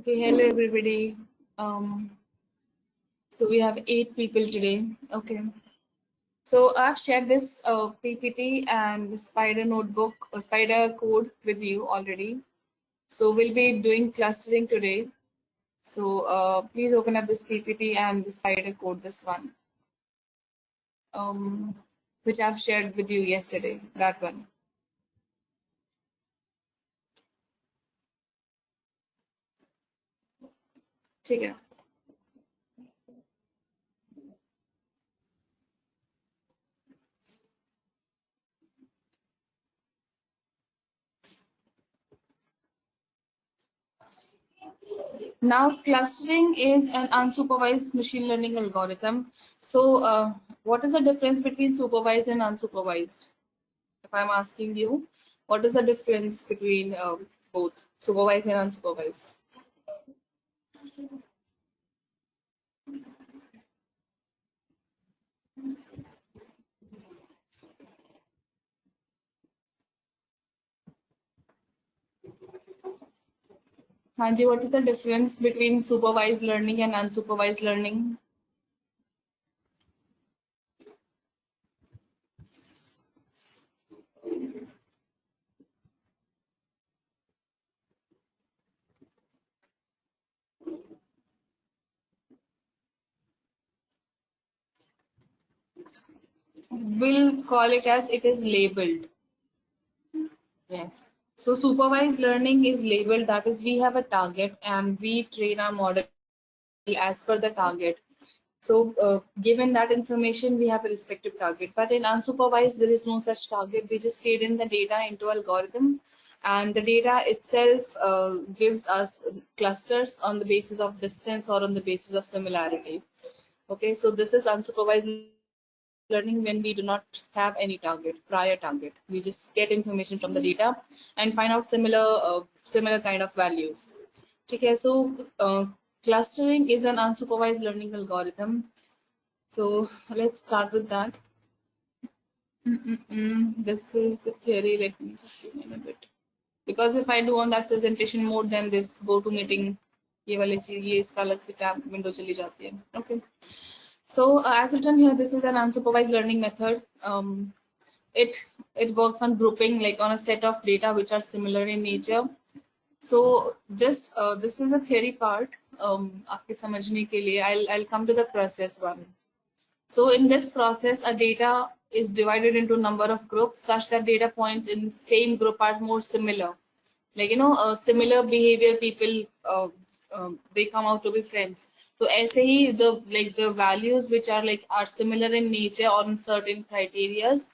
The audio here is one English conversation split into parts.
Okay, hello everybody. So we have 8 people today. Okay. So I've shared this PPT and the Spider notebook or Spider code with you already. So we'll be doing clustering today. So please open up this PPT and the Spider code, this one, which I've shared with you yesterday. That one. ठीक है. Now, clustering is an unsupervised machine learning algorithm. So, what is the difference between supervised and unsupervised? If I'm asking you, what is the difference between both supervised and unsupervised? Hanji, what is the difference between supervised learning and unsupervised learning? We'll call it as it is labeled. Yes. So supervised learning is labeled, that is we have a target and we train our model as per the target. So given that information, we have a respective target. But in unsupervised, there is no such target. We just feed in the data into algorithm, and the data itself gives us clusters on the basis of distance or on the basis of similarity. Okay, so this is unsupervised learning when we do not have any prior target. We just get information from the data and find out similar kind of values. Okay, so clustering is an unsupervised learning algorithm. So let's start with that. This is the theory. Let me just zoom in a bit. Because if I do on that presentation mode, then this GoToMeeting, ये वाली चीज ये इसका अलग से tab window चली जाती है. Okay. So as written here, this is an unsupervised learning method. It works on grouping, like on a set of data which are similar in nature. So just this is a theory part. आपके समझने के लिए I'll come to the process one. So in this process, a data is divided into a number of groups such that data points in same group are more similar. Like, similar behavior people, they come out to be friends. So ऐसे ही the values which are are similar in nature on certain criterias,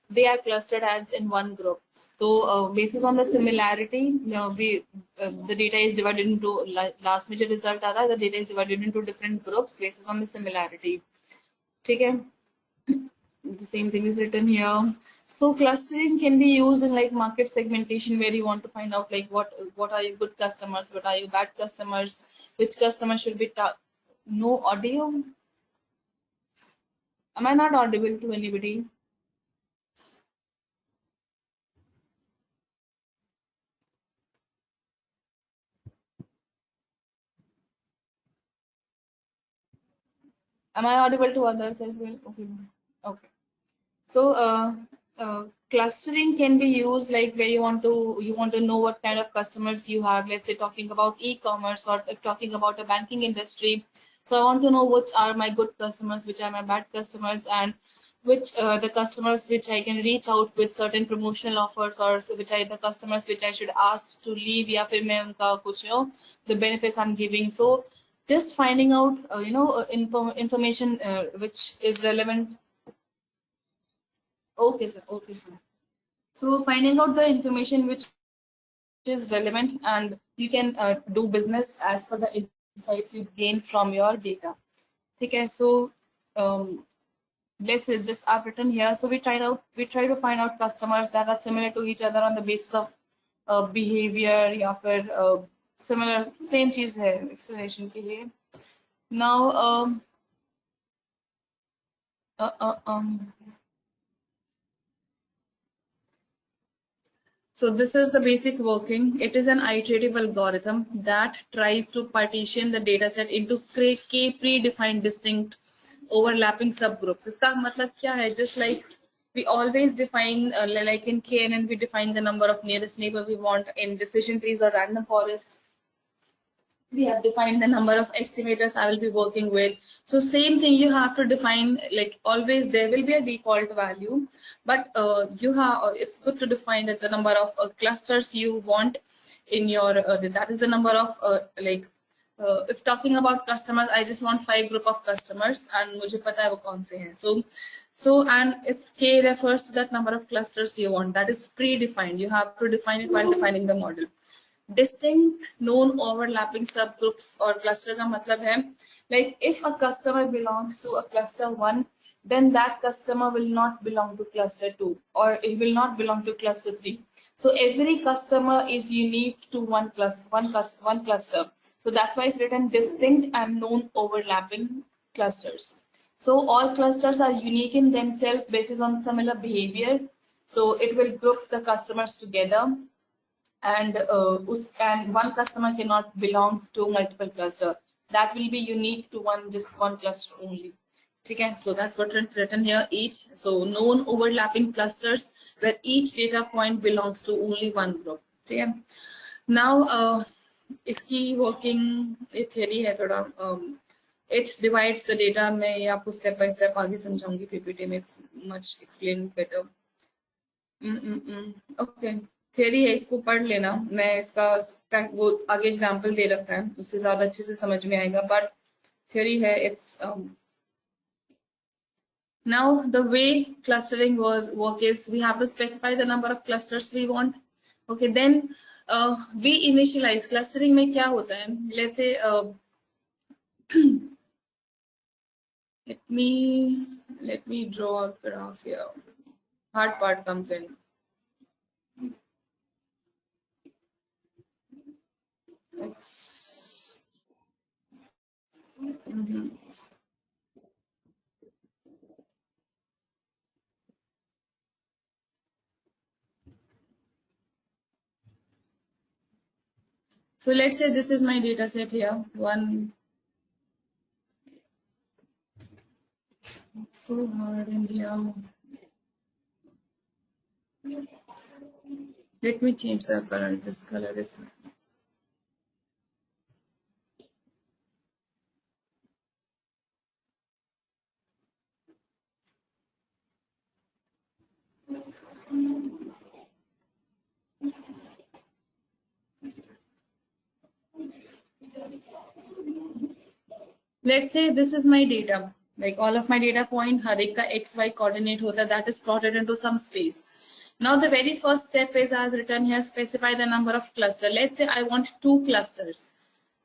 they are clustered as in one group. So basis on the similarity, the data is divided into last में जो result आता है, the data is divided into different groups basis on the similarity. ठीक है? The same thing is written here. So clustering can be used in market segmentation, where you want to find out what are your good customers, what are your bad customers, which customers should be no audio. Am I not audible to anybody? Am I audible to others as well? Okay. Okay. So clustering can be used where you want to know what kind of customers you have. Let's say talking about e-commerce, or if talking about a banking industry. So I want to know which are my good customers, which are my bad customers, and which the customers which I can reach out with certain promotional offers, or which are the customers which I should ask to leave, या फिर मैं उनका कुछ the benefits I'm giving. So just finding out information which is relevant. Okay, sir. Okay, sir. So finding out the information which is relevant, and you can do business as per the insights you gain from your data. Okay, so let's say just I've written here. So we try to find out customers that are similar to each other on the basis of behavior, या फिर similar same चीज है explanation के लिए. Now uh, uh, um, So this is the basic working. It is an iterative algorithm that tries to partition the data set into k predefined distinct overlapping subgroups. इसका मतलब क्या है? Just like we always define, like in KNN, we define the number of nearest neighbor we want. In decision trees or random forest, we have defined the number of estimators I will be working with. So same thing, you have to define, like always there will be a default value, but you have, it's good to define that the number of clusters you want in your, that is the number of if talking about customers, I just want 5 group of customers and मुझे पता है वो कौन से हैं. So and its K refers to that number of clusters you want. That is predefined. You have to define it while defining the model. Distinct known overlapping subgroups or cluster का मतलब है, like if a customer belongs to a cluster 1, then that customer will not belong to cluster 2 or it will not belong to cluster 3. So every customer is unique to one cluster. So that's why it's written distinct and known overlapping clusters. So all clusters are unique in themselves based on similar behavior. So it will group the customers together, and one customer cannot belong to multiple cluster. That will be unique to just one cluster only. Okay, so that's what written here. Each, so known overlapping clusters where each data point belongs to only one group. Okay, now iski working theory hai thoda, it divides the data. मैं ये आपको step by step आगे समझाऊंगी PPT में, much explained better. Okay, theory है, इसको पढ़ लेना. मैं इसका वो आगे एग्जांपल दे रखा है, उससे ज्यादा अच्छे से समझ में आएगा, बट थियरी है. It's now the way clustering work is we have to specify the number of clusters we want. Okay, then we initialize. Clustering में क्या होता है? Let's say let me draw a graph here. Hard part comes in. So let's say this is my data set here. It's so hard in here. Let me change the color. This color is. Let's say this is my data. Like all of my data point, हर एक का XY coordinate होता है, that is plotted into some space. Now the very first step is as written here, specify the number of cluster. Let's say I want 2 clusters.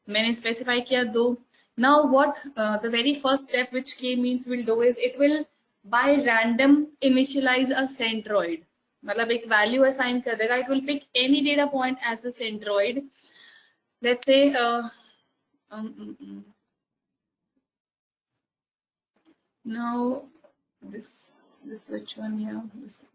मैंने specify किया 2. Now what the very first step which K means will do is it will by random initialize a centroid. मतलब एक value assign कर देगा. It will pick any data point as a centroid. Let's say now this which one here, this one.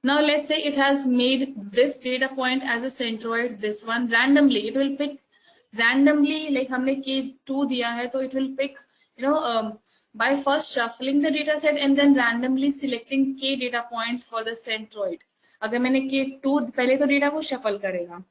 Now let's say it has made this data point as a centroid, this one randomly. It will pick randomly, like हमने K2 दिया है, तो it will pick, by first shuffling the data set and then randomly selecting K data points for the centroid. अगर मैंने K2 पहले तो data को shuffle करेगा.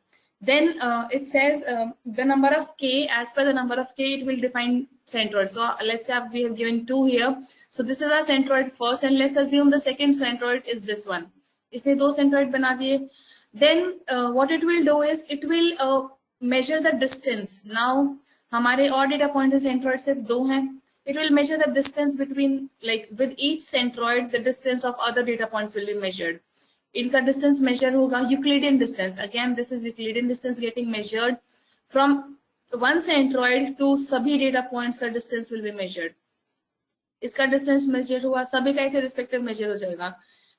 Then it says the number of K, as per the number of K, it will define centroid. So let's say we have given 2 here. So this is our centroid first, and let's assume the second centroid is this one. इसने 2 centroid बना दिए. Then what it will do is it will measure the distance. Now हमारे और data point centroid सिर्फ 2 हैं. It will measure the distance between, like with each centroid, the distance of other data points will be measured. इनका distance measure होगा Euclidean distance. Again, this is Euclidean distance getting measured from one centroid to सभी data points. The distance will be measured. इसका distance measure हुआ, सभी का ऐसे respective measure हो जाएगा.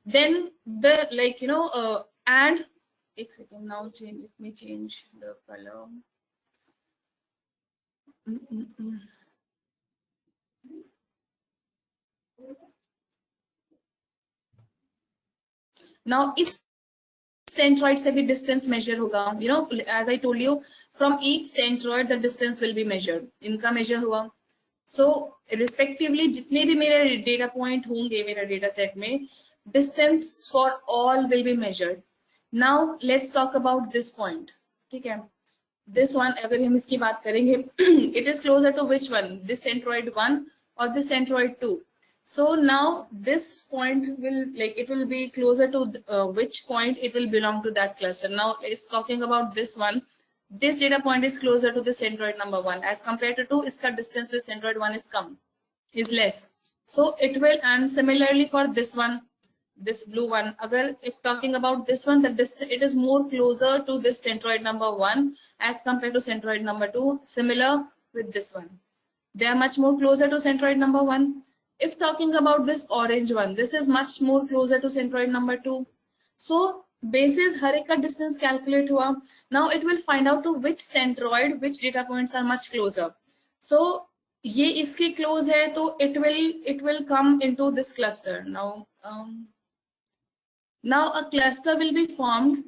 Then the and एक second, now let me change the color. Now इस centroid से भी distance measure होगा, you know, as I told you, from each centroid the distance will be measured. इनका measure हुआ. So respectively जितने भी मेरे data point होंगे मेरा data set में, distance for all will be measured. Now let's talk about this point. ठीक है, this one अगर हम इसकी बात करेंगे, it is closer to which one, this centroid 1 or this centroid 2. So now this point will, like, it will be closer to which point it will belong to that cluster. Now it's talking about this one. This data point is closer to the centroid number 1 as compared to 2. Iska distance with centroid 1 is less. So it will, and similarly for this one, this blue one, agar if talking about this one, the distance, it is more closer to this centroid number 1 as compared to centroid number 2. Similar with this one, they are much more closer to centroid number 1. If talking about this orange one, this is much more closer to centroid number 2. So basis har ek ka distance calculate hua. Now it will find out to which centroid which data points are much closer. So ye iske close hai, to it will come into this cluster. Now a cluster will be formed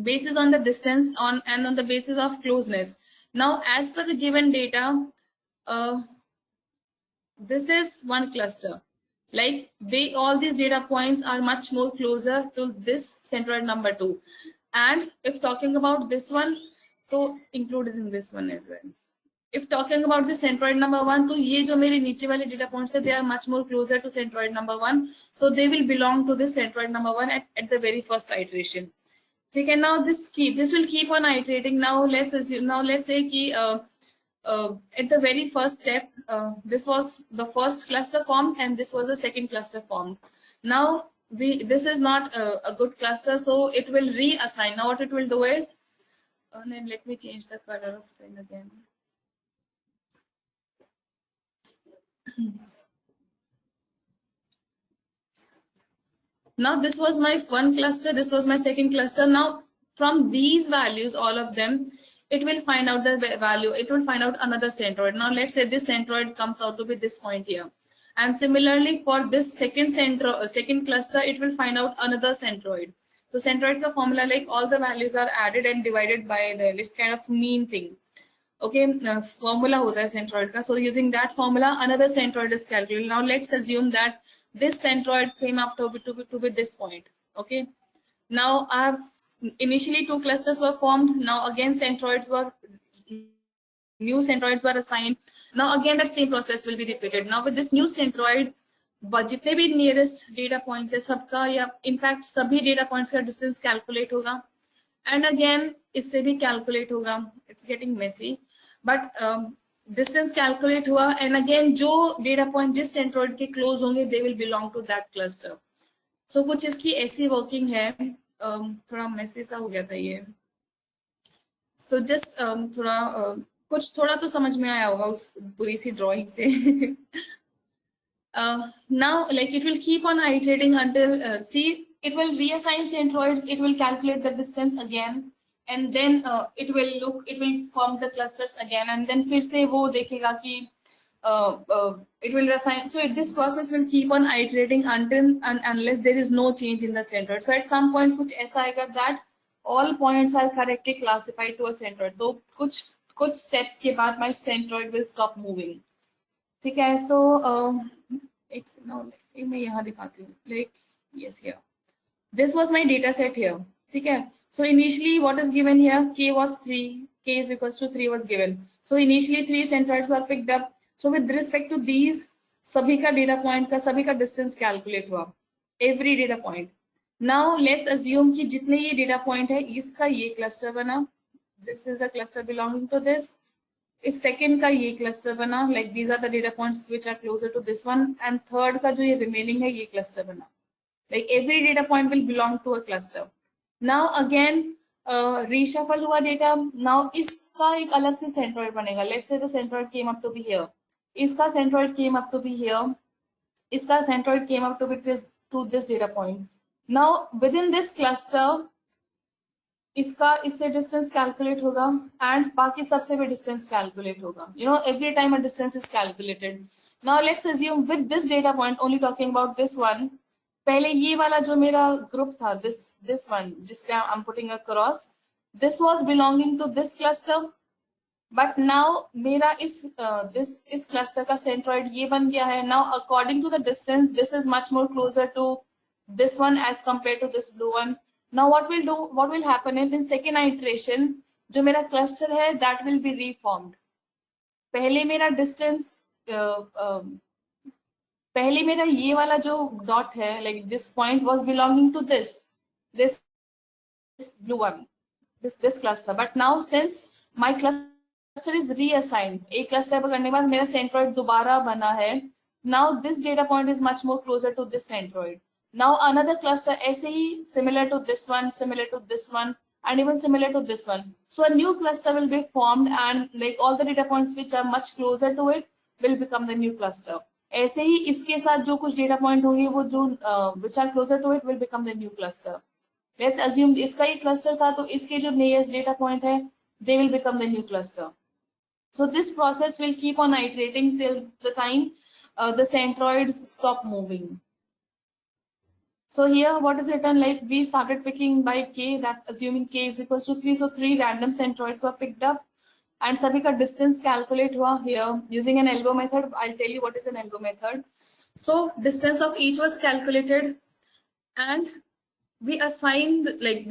basis on the distance and on the basis of closeness. Now as per the given data, this is one cluster. Like all these data points are much more closer to this centroid number 2. And if talking about this one, so included in this one as well. If talking about the centroid number 1, so ye jo mere niche wale data points hai, they are much more closer to centroid number 1. So they will belong to this centroid number 1 at the very first iteration. Okay, now this will keep on iterating. Now let's assume, now let's say ki at the very first step, this was the first cluster formed and this was the second cluster formed. Now this is not a good cluster, so it will reassign. Now what it will do is, and let me change the color of thing again. Now this was my one cluster, this was my second cluster. Now from these values, all of them, it will find out the value, it will find out another centroid. Now let's say this centroid comes out to be this point here. And similarly for this second cluster, it will find out another centroid. So centroid ka formula, like all the values are added and divided by this kind of mean thing. Okay, formula hota hai centroid ka. So using that formula, another centroid is calculated. Now let's assume that this centroid came up to be this point. Okay, now I have initially 2 clusters were formed. Now again new centroids were assigned. Now again that same process will be repeated. Now with this new centroid, जितने भी nearest data points है सबका, या in fact सभी data points का distance calculate होगा, and again इससे भी calculate होगा. It's getting messy, but distance calculate हुआ, and again जो data point जिस centroid के close होंगे, they will belong to that cluster. So कुछ इसकी ऐसी working है, थोड़ा messy सा हो गया था ये. So just थोड़ा तो समझ में आया होगा उस पूरी सी drawing से. Now like it will keep on iterating until see, it will reassign centroids, it will calculate the distance again, and then it will form the clusters again, and then फिर से वो देखेगा कि it will reassign. So this process will keep on iterating until and unless there is no change in the centroid. So at some point कुछ ऐसा आएगा that all points are correctly classified to a centroid. तो कुछ steps के बाद my centroid will stop moving. ठीक है, so it's now मैं यहाँ दिखाती हूँ, like yes, here this was my data set here. ठीक है, so initially what is given here, k was 3, k is equals to 3 was given. So initially 3 centroids were picked up. So with respect to these सभी का data point का सभी का distance calculate हुआ, every data point. Now let's assume कि जितने ये data point है इसका ये cluster बना, this is the cluster belonging to this. इस second का ये cluster बना, like these are the data points which are closer to this one, and third का जो ये remaining है ये cluster बना. Like every data point will belong to a cluster. Now again reshuffle हुआ data. Now इसका एक अलग से centroid बनेगा. Let's say the centroid came up to be here. इसका centroid came up to be here. इसका centroid came up to be to this data point. Now within this cluster इससे distance calculate होगा, and बाकी सबसे भी distance calculate होगा. You know, every time a distance is calculated. Now let's assume with this data point, only talking about this one, पहले ये वाला जो मेरा ग्रुप था, this one जिसपे I'm putting a cross, this was belonging to this cluster, but now मेरा इस cluster का centroid ये बन गया है. Now according to the distance, this is much more closer to this one as compared to this blue one. Now what will happen in second iteration, जो मेरा cluster है that will be reformed. पहले मेरा distance पहले मेरा ये वाला जो डॉट है, like this point was belonging to this blue one, this cluster, but now since my cluster is reassigned, एक cluster करने के बाद मेरा centroid दोबारा बना है. Now this data point is much more closer to this centroid. Now another cluster ऐसे ही similar to this one, similar to this one, and even similar to this one. So a new cluster will be formed, and like all the data points which are much closer to it will become the new cluster. ऐसे ही इसके साथ जो कुछ data point होंगे वो जो which are closer to it will become the new cluster. Let's assume इसका ही cluster था, तो इसके जो nearest data point है they will become the new cluster. So this process will keep on iterating till the time the centroids stop moving. So here what is written, like we started picking by k, that assuming k is equals to 3, so 3 random centroids were picked up. And सभी का distance calculate हुआ here using an elbow method. I'll tell you what is an elbow method. So distance of each was calculated, and we assigned like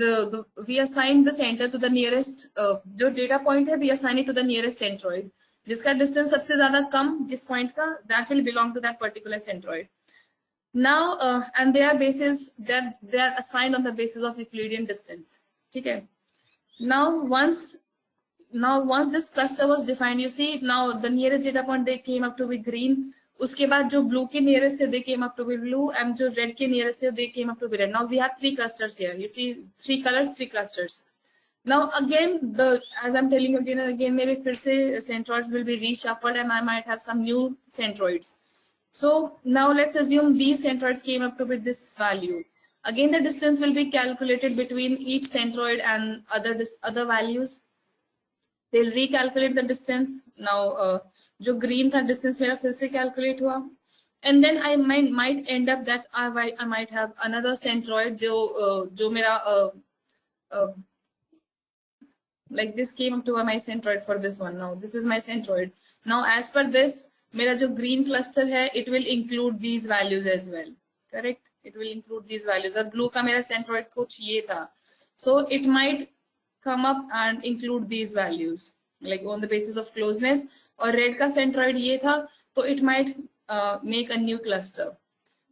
we assigned the center to the nearest जो data point है, we assign it to the nearest centroid. जिसका distance सबसे ज़्यादा कम जिस point का, that will belong to that particular centroid. Now and their basis, they are assigned on the basis of Euclidean distance. ठीक है. Now once this cluster was defined, you see now the nearest data point they came up to be green. उसके बाद जो blue के nearest थे they came up to be blue, and जो red के nearest थे they came up to be red. Now we have 3 clusters here. You see 3 colors, 3 clusters. Now again as I'm telling you again and again, maybe फिर से centroids will be reshuffled and I might have some new centroids. So now let's assume these centroids came up to be this value. Again the distance will be calculated between each centroid and other values. They'll recalculate the distance. Now जो green था distance मेरा फिर से calculate हुआ, and then I might end up that I might have another centroid जो मेरा like this came up to my centroid for this one. Now this is my centroid. Now as per this मेरा जो green cluster है it will include these values as well. Correct? It will include these values. और blue का मेरा centroid कुछ ये था, so it might come up and include these values like on the basis of closeness. और red का centroid ये था, तो it might make a new cluster.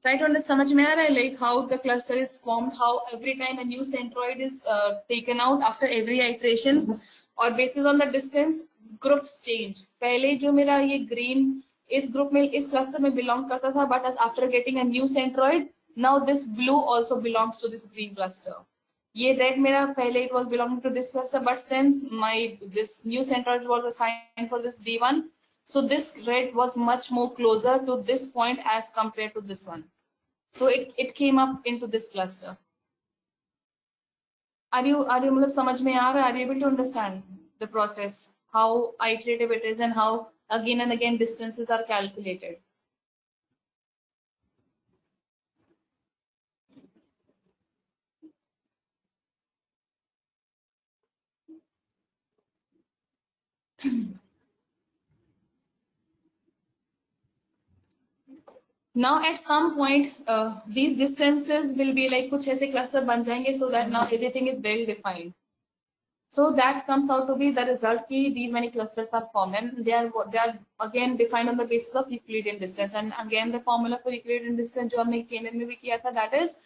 Try to understand, समझ में आ रहा है like how the cluster is formed, how every time a new centroid is taken out after every iteration, और basis on the distance groups change. पहले जो मेरा ये green इस group में इस cluster में belong करता था, but as after getting a new centroid, now this blue also belongs to this green cluster. ये red मेरा पहले it was belonging to this cluster, but since this new centroid was assigned for this B1, so this red was much more closer to this point as compared to this one. So it came up into this cluster. Are you मतलब समझ में आ रहा है? Are you able to understand the process, how iterative it is and how again and again distances are calculated? Now at some point these distances will be like कुछ ऐसे cluster बन जाएंगे, so that now everything is very defined. So that comes out to be the result कि these many clusters are formed, and they are again defined on the basis of Euclidean distance. And again the formula for Euclidean distance जो हमने Kenyon में भी किया था, that is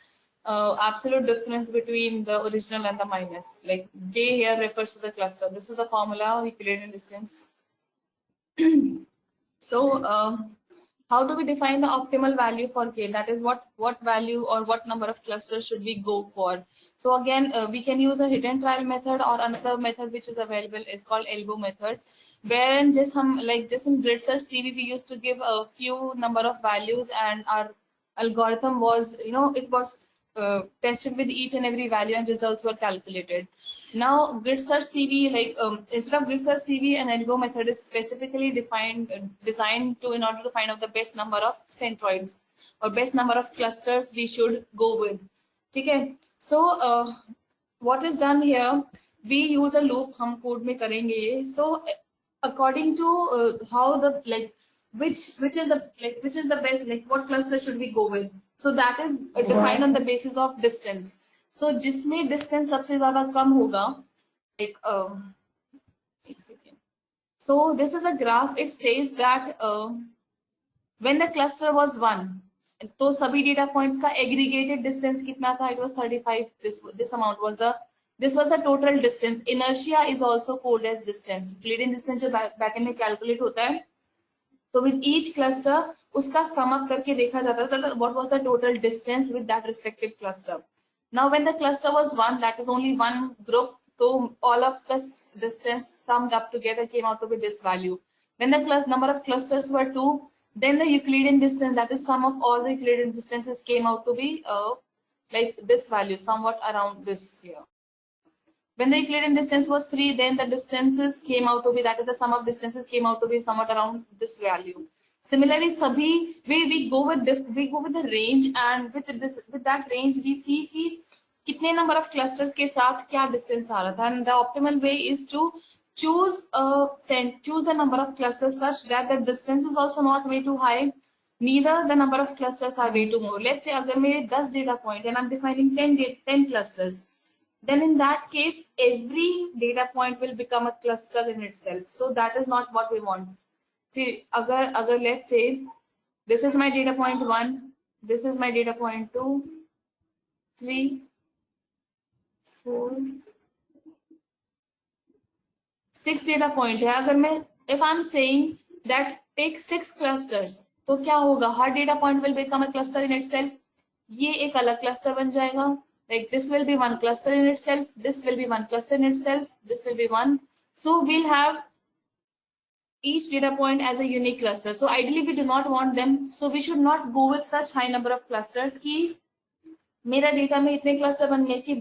absolute difference between the original and the minus. Like J here refers to the cluster. This is the formula of Euclidean distance. So how do we define the optimal value for k? That is what value or what number of clusters should we go for? So again we can use a hidden trial method, or another method which is available is called elbow method, wherein just in grid search CV we used to give a few number of values, and our algorithm was it was tested with each and every value, and results were calculated. Now grid search CV, like instead of grid search CV, an elbow method is specifically designed to in order to find out the best number of centroids. or best number of clusters we should go with. ठीक है? So what is done here, we use a loop, हम code में करेंगे ये. So according to how the like which is the best, like what cluster should we go with, so that is defined on the basis of distance. So जिसमें distance सबसे ज्यादा कम होगा, like एक second. So this is a graph. It says that when the cluster was 1, तो सभी data points का aggregated distance कितना था? It was 35. This amount was the total distance. Inertia is also called as distance. Euclidean distance जो backend में calculate होता है. So with each cluster उसका sum up करके देखा जाता था what was the total distance with that respective cluster. Now when the cluster was 1, that is only one group, so all of the distance summed up together came out to be this value. When the number of clusters were 2, then the Euclidean distance, that is sum of all the Euclidean distances, came out to be like this value, somewhat around this here. When the Euclidean distance was 3, then the distances came out to be, that is the sum of distances came out to be somewhat around this value. Similarly, sabhi we go with the range, and with that range we see कि कितने number of clusters के साथ क्या distance आ रहा था. And the optimal way is to choose the number of clusters such that the distance is also not way too high, neither the number of clusters are way too more. Let's say अगर मेरे 10 data point and I'm defining 10 clusters, then in that case every data point will become a cluster in itself. So that is not what we want. See, agar let's say this is my data point 1, this is my data point 2, 3, 4, 6 data point है. अगर मैं if I'm saying that take 6 clusters, तो क्या होगा? हर data point will become a cluster in itself. ये एक अलग cluster बन जाएगा. Like this will be one cluster in itself, this will be one cluster in itself, this will be one. So we'll have each data point as a unique cluster. So ideally we do not want them. So we should not go with such high number of clusters कि मेरा data में इतने cluster बन गए कि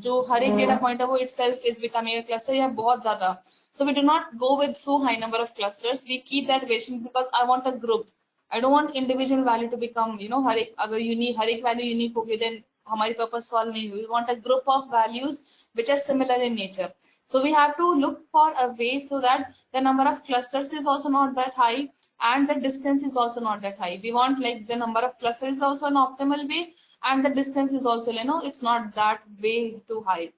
जो हर एक data point है वो itself is becoming a cluster या बहुत ज़्यादा. So we do not go with so high number of clusters. We keep that variation because I want a group. I don't want individual value to become, हर एक अगर हर एक value unique होगी then हमारी purpose solve नहीं हुई. We want a group of values which are similar in nature. So we have to look for a way so that the number of clusters is also not that high and the distance is also not that high. We want like the number of clusters is also an optimal way and the distance is also, it's not that way too high.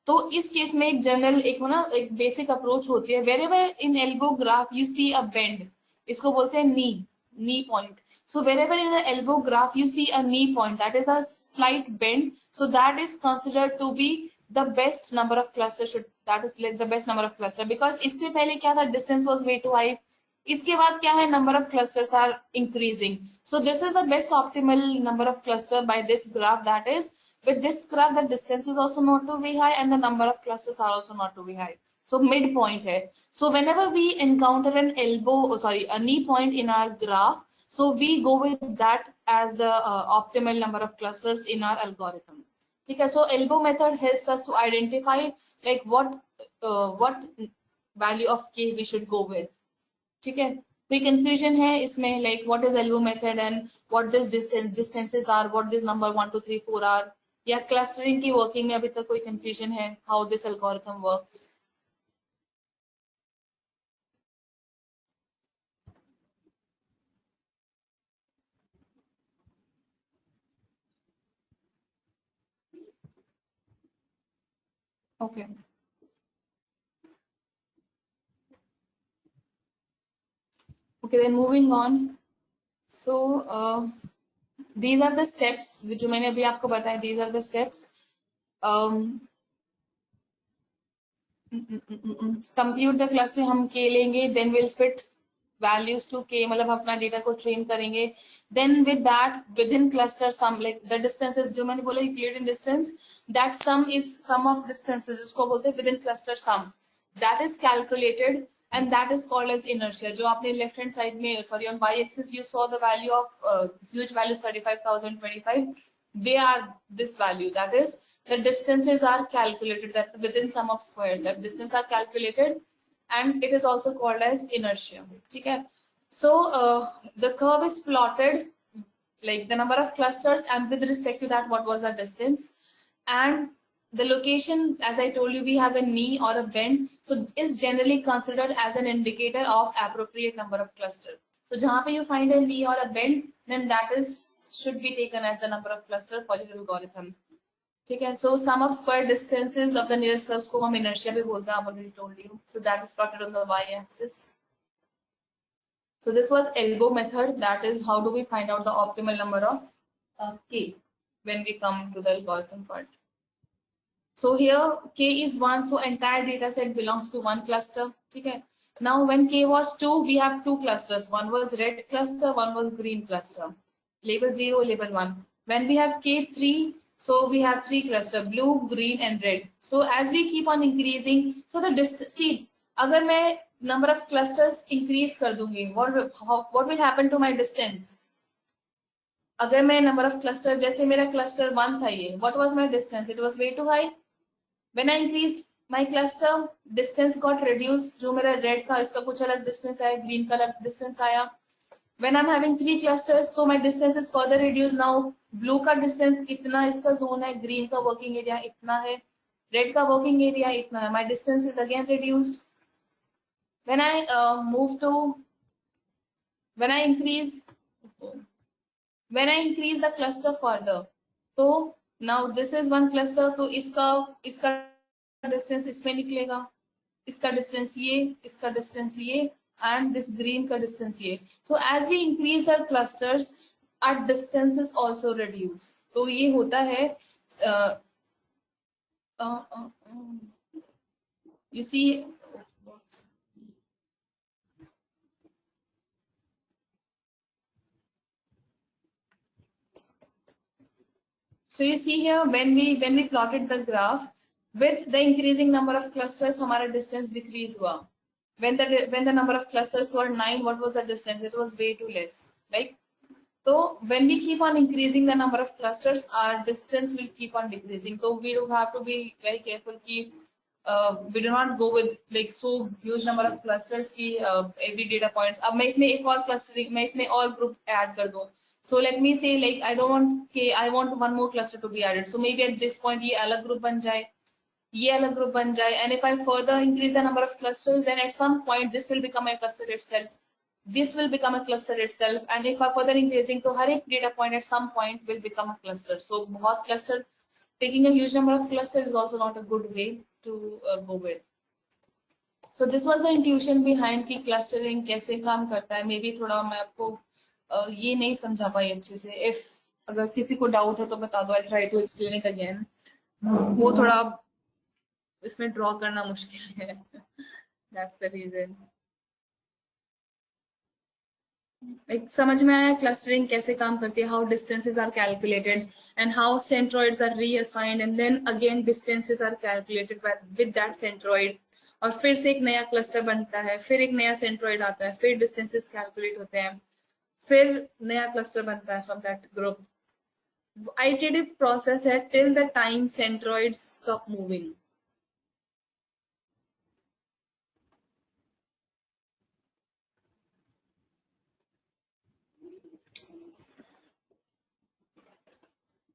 तो इस case में एक general एक basic approach होती है. Wherever in elbow graph you see a bend, इसको बोलते हैं knee point. So wherever in the elbow graph you see a knee point, that is a slight bend. So that is considered to be the best number of clusters. That is like the best number of cluster because इससे पहले क्या था? Distance was way too high. इसके बाद क्या है? Number of clusters are increasing. So this is the best optimal number of cluster by this graph. That is, with this graph, the distance is also not too very high and the number of clusters are also not too very high. So midpoint है. So whenever we encounter a knee point in our graph, so we go with that as the optimal number of clusters in our algorithm. Okay, so elbow method helps us to identify like what value of k we should go with. ठीक है, कोई confusion है इसमें like what is elbow method and what this distances are, what this number 1 2 3 4 are, या clustering की working में अभी तक कोई confusion है how this algorithm works? Okay. Okay, then moving on. So these are the steps जो मैंने अभी आपको बताया. These are the steps. Compute the cluster हम k लेंगे, then we'll fit values to k, मतलब अपना data को train करेंगे. Then with that within cluster sum, like the distances जो मैंने बोला Euclidean distance, that sum is sum of distances, उसको बोलते हैं within cluster sum. That is calculated and that is called as inertia. जो आपने left hand side में, sorry, on y axis you saw the value of huge values 35,025. They are this value. That is, the distances are calculated, that within sum of squares that distance are calculated, and it is also called as inertia. ठीक है? So the curve is plotted like the number of clusters, and with respect to that, what was the distance, and the location. As I told you, we have a knee or a bend, so is generally considered as an indicator of appropriate number of cluster. So jahan pe you find a knee or a bend, then that is should be taken as the number of cluster for your algorithm. ठीक है, so sum of square distances of the nearest curves को हम inertia भी बोलते हैं, I've already told you. So that is plotted on the y-axis. So this was elbow method. That is how do we find out the optimal number of k when we come to the algorithm part. So here k is 1, so entire data set belongs to one cluster. Okay. Now when k was 2, we have two clusters. One was red cluster, one was green cluster. Label 0, label 1. When we have k3, so we have three clusters: blue, green, and red. So as we keep on increasing, so the distance. See, अगर मैं number of clusters increase कर दूंगी, what will happen to my distance? अगर मैं number of cluster, जैसे मेरा cluster 1 था ये, what was my distance? It was way too high. When I increased my cluster, distance got reduced. जो मेरा red था, इसका कुछ अलग distance आया, green का अलग distance आया. When I'm having three clusters, so my distance is further reduced. Now blue का distance इतना इसका zone है, green का working area इतना है, red का working area इतना है. My distance is again reduced. When I when I increase the cluster further, so now this is one cluster, तो इसका distance इसमें निकलेगा, इसका distance ये, इसका distance ये, and this green का distance ये. So as we increase our clusters, our distance is also reduced. तो ये होता है, you see. So you see here, when we plotted the graph, with the increasing number of clusters, हमारा distance decrease हुआ. When the number of clusters were 9, what was the distance? It was way too less. Like, so when we keep on increasing the number of clusters, our distance will keep on decreasing. So we do have to be very careful कि we do not go with like so huge number of clusters कि every data point. अब मैं इसमें एक और clustering, मैं इसमें और group add कर दूँ. So let me say like I don't want k, I want one more cluster to be added. So maybe at this point ये अलग group बन जाए, ये अलग group बन जाए, and if I further increase the number of clusters, then at some point this will become a cluster itself. This will become a cluster itself, and if I further increasing, तो हर एक data point at some point will become a cluster. So बहुत cluster, taking a huge number of clusters is also not a good way to go with. So this was the intuition behind कि clustering कैसे काम करता है. Maybe थोड़ा मैं आपको ये नहीं समझा पाई अच्छे से. If अगर किसी को डाउट है तो बता दो. I'll try to explain it again. वो थोड़ा इसमें ड्रॉ करना मुश्किल है. That's the reason. Like, समझ में आया क्लस्टरिंग कैसे काम करती है? How distances are calculated and how centroids are reassigned, and then again distances are calculated with that centroid. और फिर से एक नया क्लस्टर बनता है, फिर एक नया सेंट्रॉइड आता है, फिर डिस्टेंसेस कैलकुलेट होते हैं, फिर नया क्लस्टर बनता है from that group. iterative process है till the time centroids stop moving.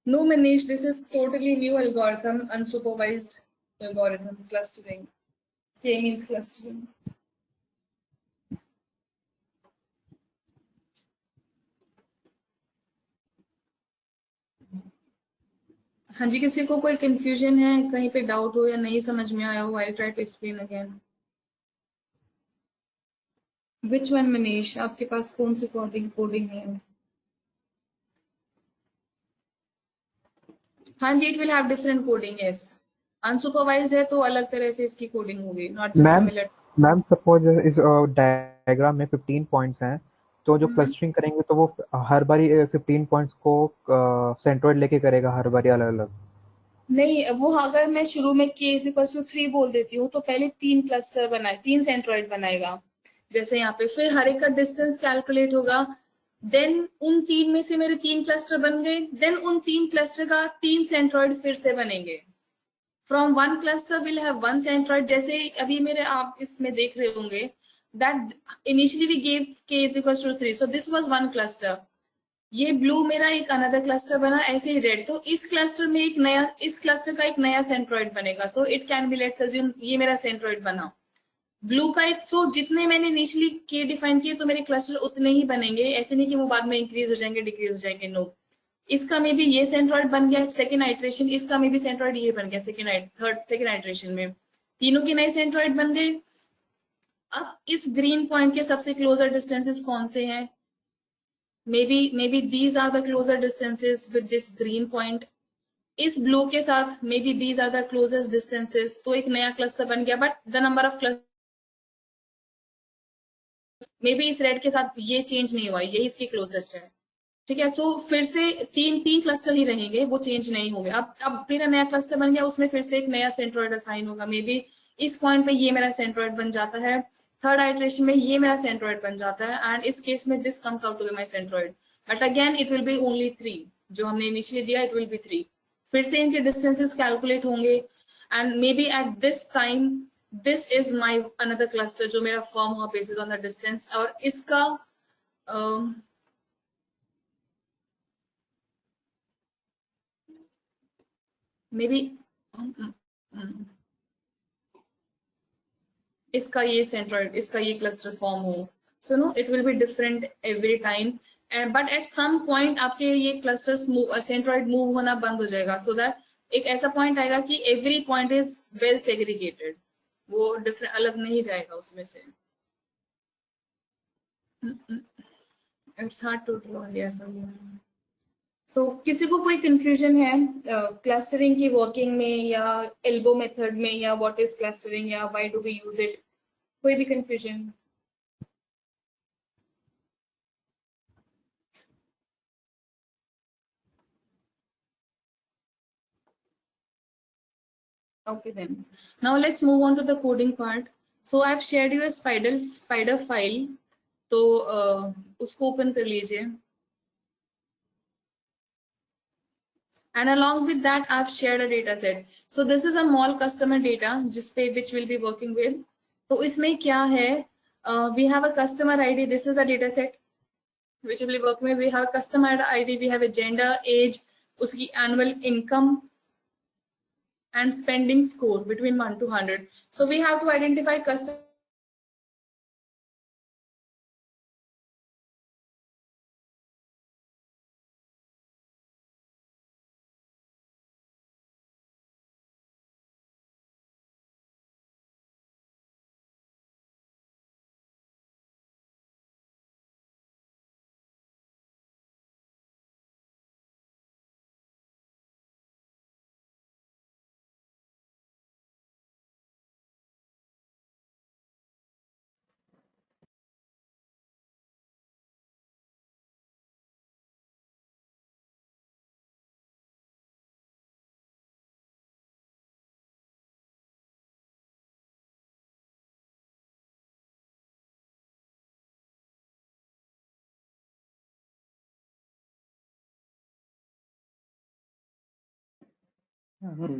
No, Manish, this is totally new algorithm, unsupervised algorithm, clustering. K means clustering. हाँ जी, किसी को कोई कंफ्यूजन है, कहीं पे डाउट हो या नहीं समझ में आया हो, I try to explain again. Which one Manish, आपके पास कौन सी कोडिंग है? हाँ जी, it will have different coding. Yes, unsupervised है तो अलग तरह से इसकी कोडिंग होगी, not just similar. Ma'am suppose इस डायग्राम में 15 पॉइंट्स हैं, तो जो क्लस्टरिंग करेंगे तो वो हर बारी 15 पॉइंट्स को सेंट्रोइड लेके करेगा हर बारी अलग अलग? नहीं, वो अगर मैं शुरू में k = 3 बोल देती हूँ तो पहले 3 क्लस्टर बनाए, 3 सेंट्रोइड बनाएगा जैसे यहाँ पे, फिर हर एक का डिस्टेंस कैलकुलेट होगा, देन उन 3 में से मेरे 3 क्लस्टर बन गए, देन उन 3 क्लस्टर का 3 सेंट्रोइड फिर से बनेंगे. From one cluster will have one centroid. जैसे अभी मेरे आप इसमें देख रहे होंगे that initially we gave k = 3, so this was one cluster. ये ब्लू मेरा एक अनदर क्लस्टर बना, ऐसे ही रेड, तो इस क्लस्टर में एक नया, इस क्लस्टर का एक नया सेंट्रोइड बनेगा। So it can be, let's assume ये मेरा सेंट्रोइड बना ब्लू का एक। सो जितने मैंने इनिशियली के डिफाइन किए तो मेरे क्लस्टर उतने ही बनेंगे, ऐसे नहीं कि वो बाद में इंक्रीज हो जाएंगे डिक्रीज हो जाएंगे, नो। इसका मे बी ये सेंट्रोइड बन गया सेकेंड आइट्रेशन, इसका मे बी सेंट्रोइड ये बन गया सेकेंड आइट्रेशन में, तीनों के नए सेंट्रोइड बन गए। अब इस ग्रीन पॉइंट के सबसे क्लोजर डिस्टेंसेस कौन से हैं? maybe these are the closer distances with this green point। इस ब्लू के साथ may be these are the closest distances, तो एक नया क्लस्टर बन गया, but the number of cluster may be इस रेड के साथ ये चेंज नहीं हुआ, ये इसकी क्लोजेस्ट है। ठीक है, सो फिर से तीन तीन क्लस्टर ही रहेंगे, वो चेंज नहीं हो गया। अब फिर नया क्लस्टर बन गया, उसमें फिर से एक नया सेंट्रोइड असाइन होगा। मे बी इस पॉइंट पे ये मेरा सेंट्रोइड बन जाता है, थर्ड आइट्रेशन में ये मेरा सेंट्रोइड बन जाता है, एंड इस केस में this comes out to be my centroid. But again it will be only 3, जो हमने इनिशियली दिया इट विल बी 3। फिर से इनके डिस्टेंसेस कैलकुलेट होंगे, and may be at this time this is my another cluster जो मेरा फॉर्म हुआ बेसिस ऑन द डिस्टेंस, और इसका मे बी इसका ये सेंट्रोइड, इसका ये क्लस्टर फॉर्म हो। So no it will be different every time, and but at some point आपके ये क्लस्टर्स सेंट्रोइड मूव होना बंद हो जाएगा, सो दैट एक ऐसा पॉइंट आएगा कि every point is well segregated, वो डिफरेंट अलग नहीं जाएगा उसमें से। It's hard to draw yes. So किसी को कोई कंफ्यूजन है क्लस्टरिंग की वर्किंग में, या एल्बो मेथड में, या व्हाट इज क्लस्टरिंग, या why do we use it? कोई भी confusion? Okay then. Now let's move on to the coding part. So I've shared you a spider file. तो उसको open कर लीजिए. And along with that, I've shared a data set. So this is a mall customer data जिसपे which we'll be working with. तो इसमें क्या है? We have a customer ID. This is the data set which we'll be working with. We have a customer ID. We have a gender, age, उसकी annual income, and spending score between 1 to 100. So we have to identify customer.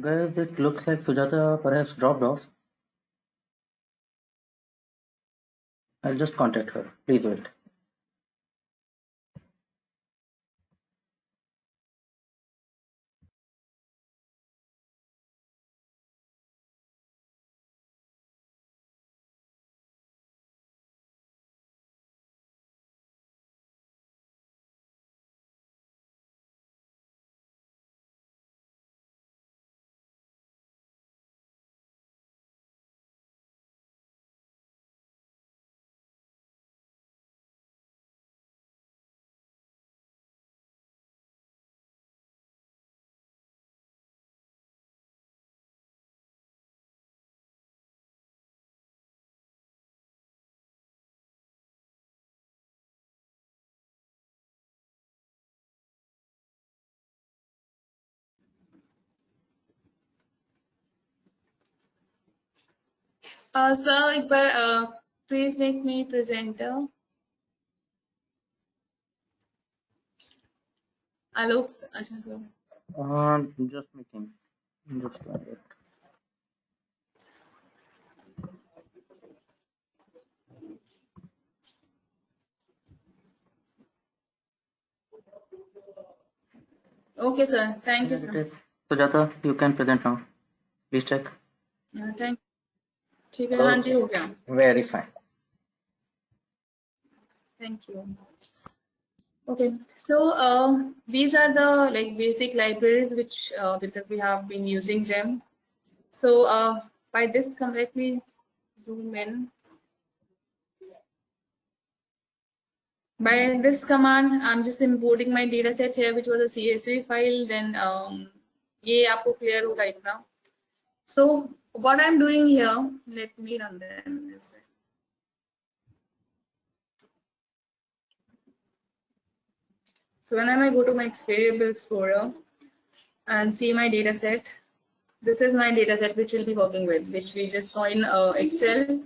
Guys, it looks like Sujata perhaps dropped off. I'll just contact her. Please wait. Sir, एक बार please make me presenter. आलोक अच्छा sir. Just making. Just a minute. Okay, sir. Thank you, Yes, it sir. is. Sujata, you can present now. Please check. Thank. ठीक है, हाँ जी, हो गया. Very fine. Thank you. Okay, so these are the like basic libraries which we have been using them. So by this, let me zoom in. By this command, I'm just importing my data set here, which was a CSV file. Then ये आपको clear होगा इतना. So what I'm doing here, let me run them. So when I go to my Experiable Explorer and see my data set, this is my data set which we'll be working with, which we just saw in Excel.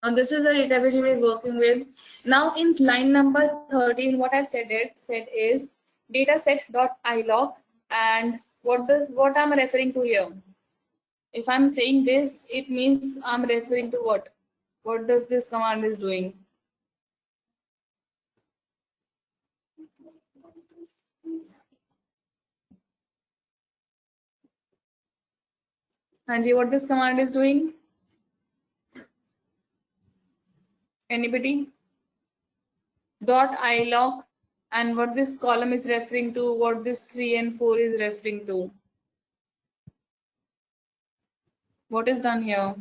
Now this is the data which we'll be working with. Now in line number 13, what I've said is dataset.ilog, and what I'm referring to here. If I'm saying this, it means I'm referring to what? What does this command is doing? Hanji, what this command is doing? Anybody? .ilog, and what this column is referring to, what this 3 and 4 is referring to. What is done here?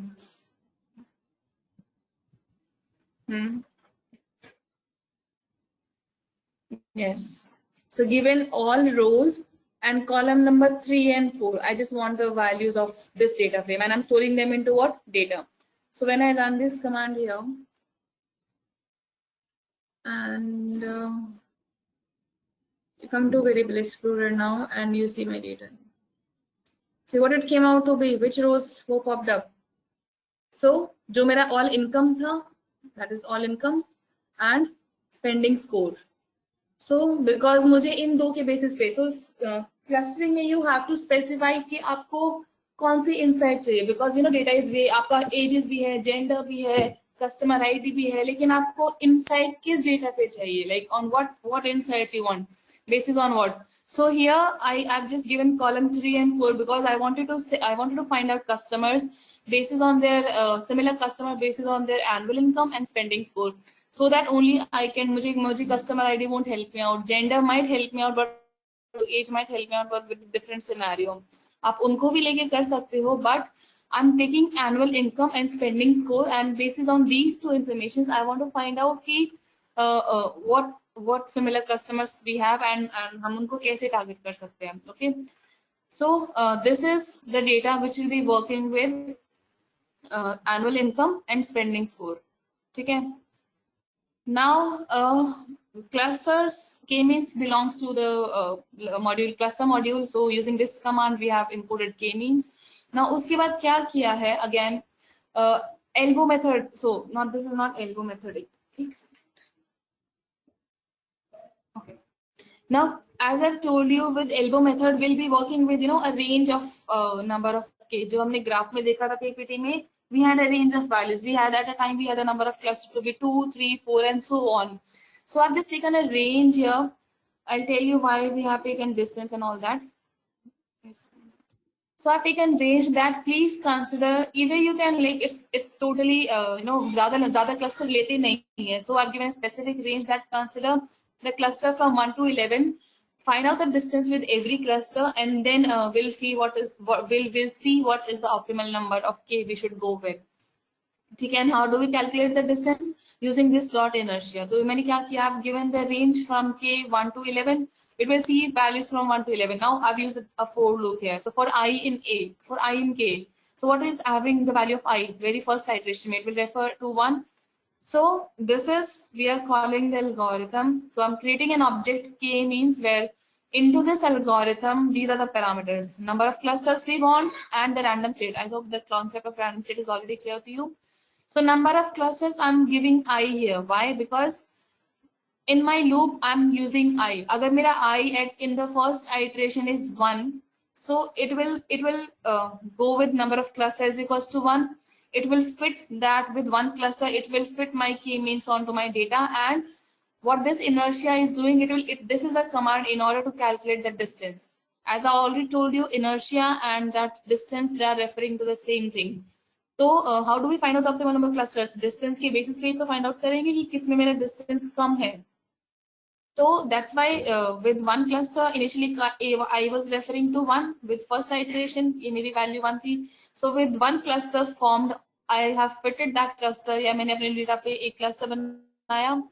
Yes. So given all rows and column number 3 and 4, I just want the values of this data frame, and I'm storing them into what? Data. So when I run this command here, and you come to Variable Explorer now, and you see my data. See what it came out to be, which rows were popped up. So जो मेरा all income था, that is all income, and spending score. So because मुझे इन दो के basis पे, so clustering में you have to specify कि आपको कौन सी insight चाहिए, because you know data is way, आपका ages भी है, gender भी है, customer ID भी है, लेकिन आपको insight किस data पे चाहिए, like on what insights you want, basis on what. So here I've just given column 3 and 4 because I wanted to find out customers basis on their similar customer basis on their annual income and spending score. So that only I can, मुझे customer ID won't help me out, gender might help me out, but age might help me out, but with different scenario. आप उनको भी लेके कर सकते हो, but I'm taking annual income and spending score, and basis on these two informations, I want to find out कि what similar customers we have, and हम उनको कैसे target कर सकते हैं. Okay, so this is the data which will be working with annual income and spending score. ठीक है. Now, clusters k-means belongs to the module cluster module. So using this command, we have imported k-means. Now, उसके बाद क्या किया है? Again, elbow method. So this is not elbow method. Okay. Now, as I've told you, with elbow method, we'll be working with a range of number of k. जो हमने graph में देखा था PPT में, we had a range of values. We had at a time we had a number of clusters to be 2, 3, 4, and so on. So I've just taken a range here. I'll tell you why we have taken distance and all that. So I've taken range that please consider either you can like it's totally ज़्यादा cluster लेते नहीं है. So I've given a specific range that consider the cluster from 1 to 11. Find out the distance with every cluster, and then we'll see what is the optimal number of k we should go with. ठीक है, and how do we calculate the distance? Using this dot inertia. तो मैंने क्या किया? I've given the range from k 1 to 11. It will see values from 1 to 11. Now I've used a for loop here. So for I in k. So what is having the value of I? Very first iteration, it will refer to 1. So this is, we are calling the algorithm. So I'm creating an object k means where into this algorithm, these are the parameters, number of clusters we want, and the random state. I hope the concept of random state is already clear to you. So number of clusters I'm giving I here. Why? Because in my loop I'm using I. अगर मेरा I in the first iteration is 1, so it will go with number of clusters equals to 1. It will fit that with one cluster. It will fit my k-means onto my data, and what this inertia is doing, this is a command in order to calculate the distance. As I already told you, inertia and that distance, they are referring to the same thing. तो how do we find out the optimal number of clusters? Distance के basis पे तो find out करेंगे कि किसमें मेरा distance कम है. So that's why with one cluster initially I was referring to one with first iteration ये मेरी value 1 थी. So with one cluster formed, I have fitted that cluster या मैंने अपने data पे एक cluster बनाया,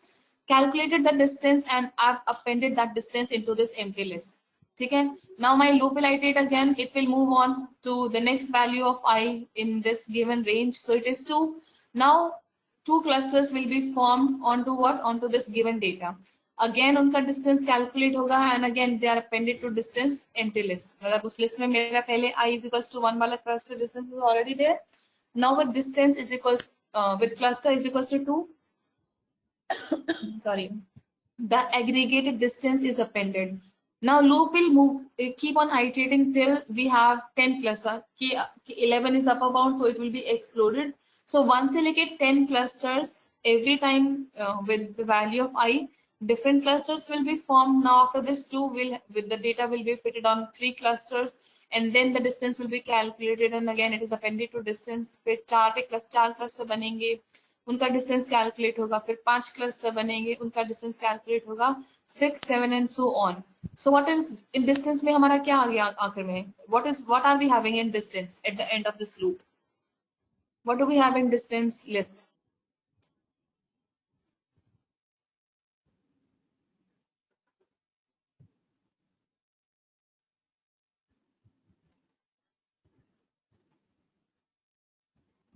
calculated the distance and I've appended that distance into this empty list. ठीक है? Now my loop will iterate again. It will move on to the next value of I in this given range. So it is 2. Now 2 clusters will be formed onto what? Onto this given data. Again उनका distance calculate होगा and again they are appended to distance empty list. मतलब उस list में मेरा पहले I is equals to 1 वाला cluster distance is already there. Now with distance is equals with cluster is equals to 2. Sorry, the aggregated distance is appended. Now loop will move, keep on iterating till we have 10 cluster. 11 is upper bound, so it will be exploded. So once you look at 10 clusters, every time with the value of I, different clusters will be formed. Now after this 2 will, with the data will be fitted on 3 clusters, and then the distance will be calculated, and again it is appended to distance. फिर 4 cluster बनेंगे, उनका distance calculate होगा, फिर 5 cluster बनेंगे, उनका distance calculate होगा, 6, 7 and so on. So what is in distance में हमारा क्या आ गया आखिर में? What are we having in distance at the end of this loop? What do we have in distance list?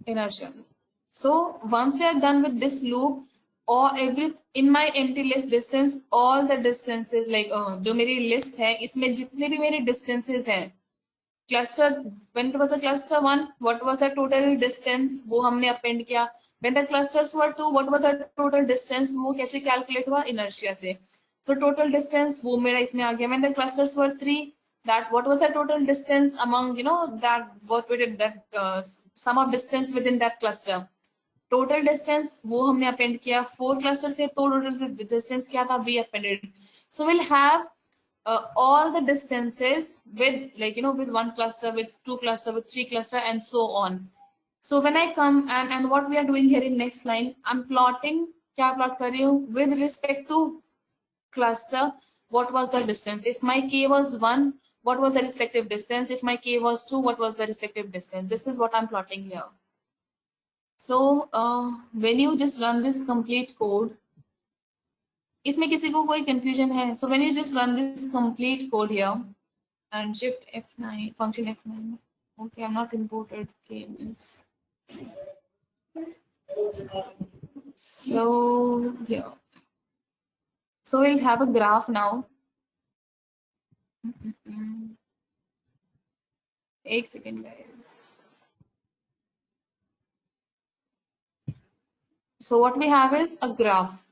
Inertia. So once we are done with this loop, or every in my empty list distance, all the distances like जो मेरी list है इसमें जितने भी मेरे distances हैं, cluster when it was a cluster 1, what was the total distance वो हमने append किया. When the clusters were 2, what was the total distance वो कैसे calculate हुआ? Inertia से. So total distance वो मेरा इसमें आ गया. When the clusters were 3, that what was the total distance among that what we did that sum of distance within that cluster. Total distance वो हमने append किया. 4 cluster थे तो total distance क्या था? We appended. So we'll have all the distances with with 1 cluster, with 2 cluster, with 3 cluster and so on. So when I come and what we are doing here in next line, I'm plotting, क्या plot कर रही हूँ? With respect to cluster, what was the distance? If my k was 1, what was the respective distance? If my k was 2, what was the respective distance? This is what I'm plotting here. So when you just run this complete code, इसमें किसी को कोई confusion है? So when you just run this complete code here and shift F9, function F9. Okay, I'm not imported k means. So yeah. So we'll have a graph now. एक second guys. So what we have is a graph.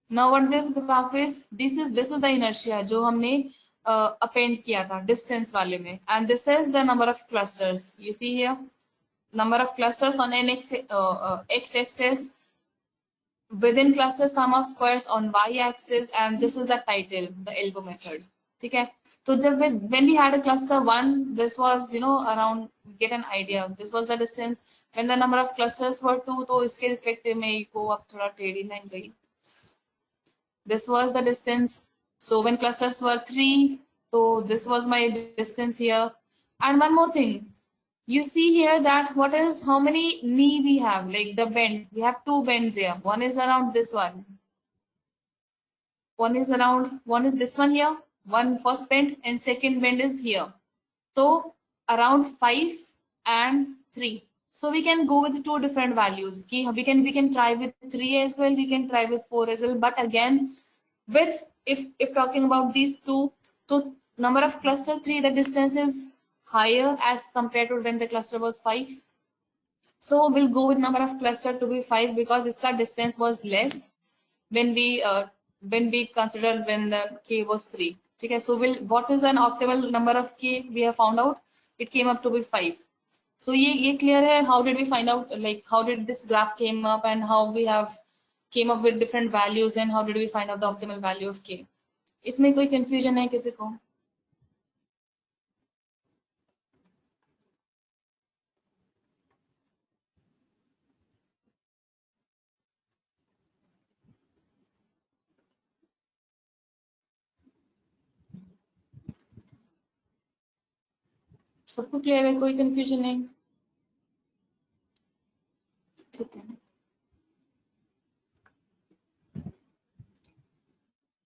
Now what this graph is, this is the inertia जो हमने append किया था distance वाले में, and this is the number of clusters. You see here, number of clusters on an x-axis, within cluster sum of squares on y-axis, and this is the title, the elbow method. ठीक है? तो जब when we had a cluster 1, this was around, get an idea, this was the distance. When the number of clusters were 2, तो इसके respective में को अब थोड़ा टेढ़ी लाइन गई. This was the distance. So when clusters were 3, so this was my distance here. And one more thing, you see here that how many knee we have, like the bend. We have 2 bends here. One is around this one. One is this one here. One first bend and second bend is here. So around 5 and 3. So we can go with 2 different values. We can try with 3 as well. We can try with 4 as well. But again, with if talking about these 2, so number of cluster 3, the distance is higher as compared to when the cluster was 5. So we'll go with number of cluster to be 5 because its distance was less when we considered when the k was 3. Okay, so what is an optimal number of k? We have found out it came up to be 5. So ye clear hai, how did we find out, like how did this graph came up and how we have came up with different values and how did we find out the optimal value of k. इसमें कोई confusion है किसी को? सबको clear है, कोई confusion नहीं? ठीक है.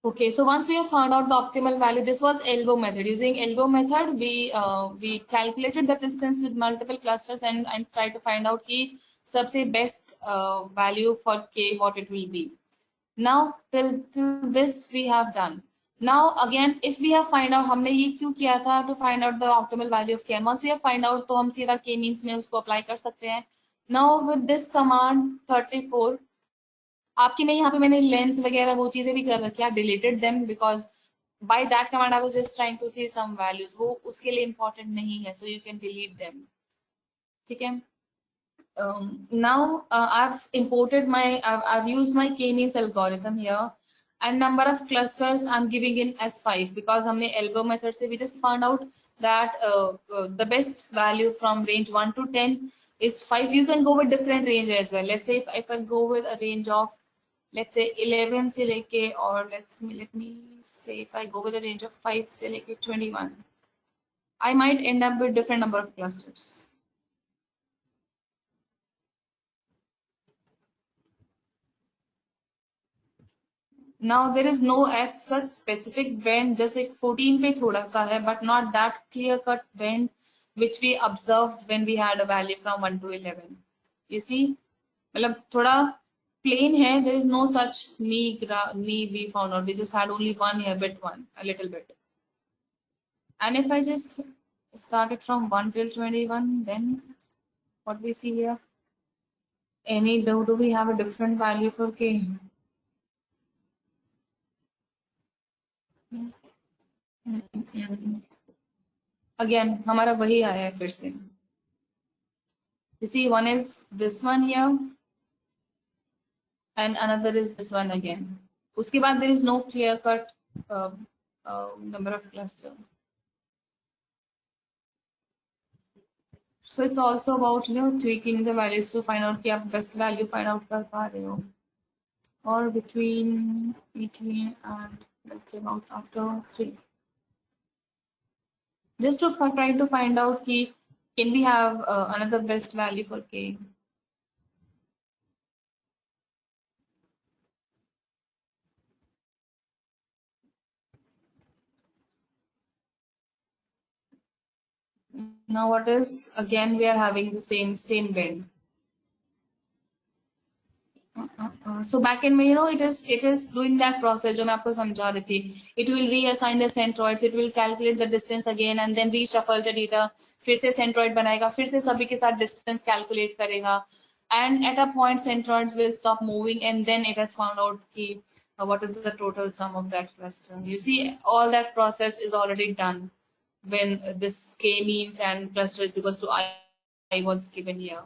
Okay, so once we have found out the optimal value, this was elbow method. Using elbow method, we calculated the distance with multiple clusters and try to find out ki सबसे best value for k what it will be. Now till this we have done. Now again, if we have find out हमने ये क्यों किया था to find out the optimal value of k. And once we have find out तो हम सीधा k means में उसको apply कर सकते हैं. Now with this command 34. आपके में यहाँ पे मैंने लेंथ वगैरह वो चीजें भी कर रखी है, deleted them because by that command I was just trying to see some values, वो उसके लिए इंपॉर्टेंट नहीं है, so you can delete them. ठीक है. now I've imported my I've used my k-means algorithm here, and number of clusters I'm giving in as 5 because हमने elbow method से we just found out that the best value from range 1 to 10 is 5. You can go with different range as well. Let's say if I go with a range of let's say 11 से लेके, or let me say if I go with a range of 5 से लेके 21, I might end up with different number of clusters. Now there is no such specific bend, just like 14 पे थोड़ा सा है, but not that clear cut bend which we observed when we had a value from 1 to 11. You see, मतलब थोड़ा plain है. There is no such knee we found out. We just had only one here, a little bit. And if I just start it from 1 till 21, then what we see here? Do we have a different value for k? Again हमारा वही आया है फिर से. You see, one is this one here and another is this one again. उसके बाद there is no clear cut number of cluster. So it's also about tweaking the values to find out कि आप best value find out कर पा रहे हो. Or between 18 and let's say about after 3. Just to try to find out ki can we have another best value for k. Now what is, again we are having the same bend. So backend में it is doing that process जो मैं आपको समझा रही थी. It will reassign the centroids, it will calculate the distance again and then reshuffle the data. फिर से centroid बनाएगा, फिर से सभी के साथ distance calculate करेगा. And at a point centroids will stop moving and then it has found out कि what is the total sum of that cluster. You see, all that process is already done when this k-means and cluster is equals to I was given here.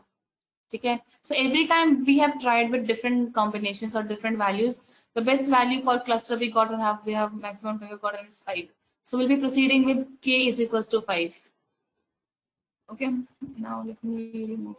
Okay, so every time we have tried with different combinations or different values, the best value for cluster we have maximum we have gotten is 5. So we'll be proceeding with k is equals to 5. Okay, now let me remove.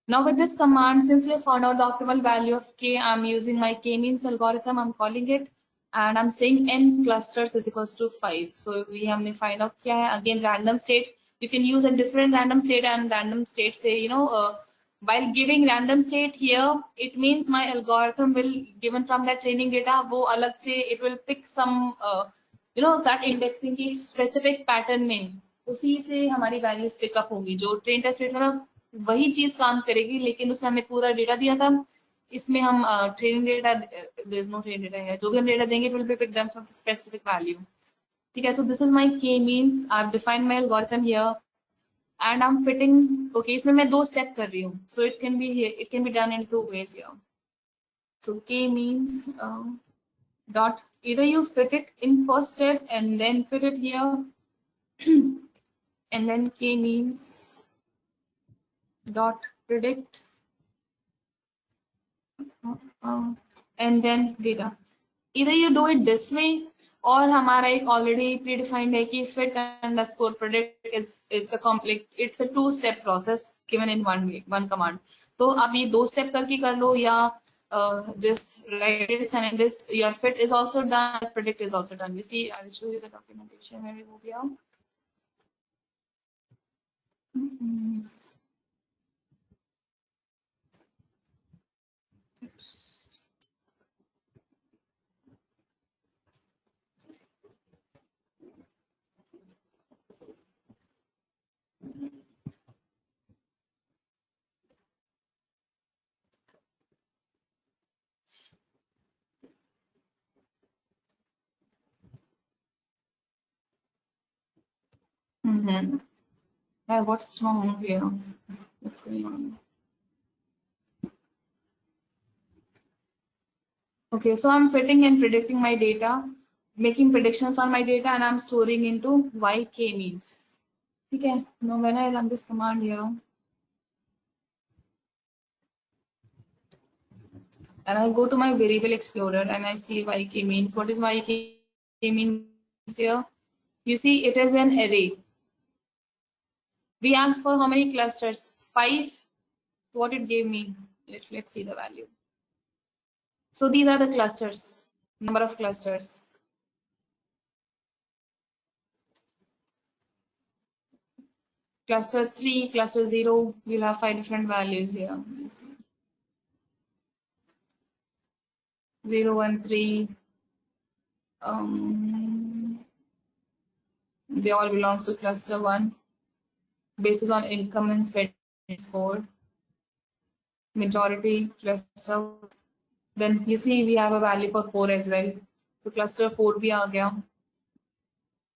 Now with this command, since we have found out the optimal value of k, I'm using my k-means algorithm, I'm calling it, and I'm saying n clusters is equals to 5. So we have to find out kya hai. Again, random state. You can use a different random state, and random state say, while giving random state here, it means my algorithm will, given from that training data, wo alag se, it will pick some, that indexing की specific pattern में, उसी से हमारी values pick up होंगी. जो train test rate में वही चीज काम करेगी, लेकिन उसमें हमने पूरा डेटा दिया था. इसमें हम training data, there is no training data है, जो भी हम डेटा देंगे, it will be picked up from the specific value. ठीक है, so this is my k-means. I've defined my algorithm here, and I'm fitting. Okay, इसमें मैं 2 step कर रही हूँ, so it can be here. It can be done in 2 ways here. So k-means dot, either you fit it in first step and then fit it here, and then k-means dot predict and then data. Either you do it this way, और हमारा एक already predefined है कि fit underscore predict is a complex, it's a 2-step process given in one command. तो आप ये 2 step करके कर लो, या just write this and this, your fit is also done, predict is also done. You see, I'll show you the documentation where it will be out. What's wrong here? What's going on? Okay, so I'm fitting and predicting my data, making predictions on my data, and I'm storing into YK means. Okay, now when I run this command here, and I go to my variable explorer and I see YK means. What is YK means here? You see, it is an array. We asked for how many clusters? 5. What it gave me? Let's see the value. So these are the clusters, number of clusters. Cluster 3, cluster 0, we'll have 5 different values here. 0, 1, 3. They all belongs to cluster 1. Basis on income and spending score. Majority cluster. Then you see we have a value for 4 as well. So cluster 4 bhi aa gaya.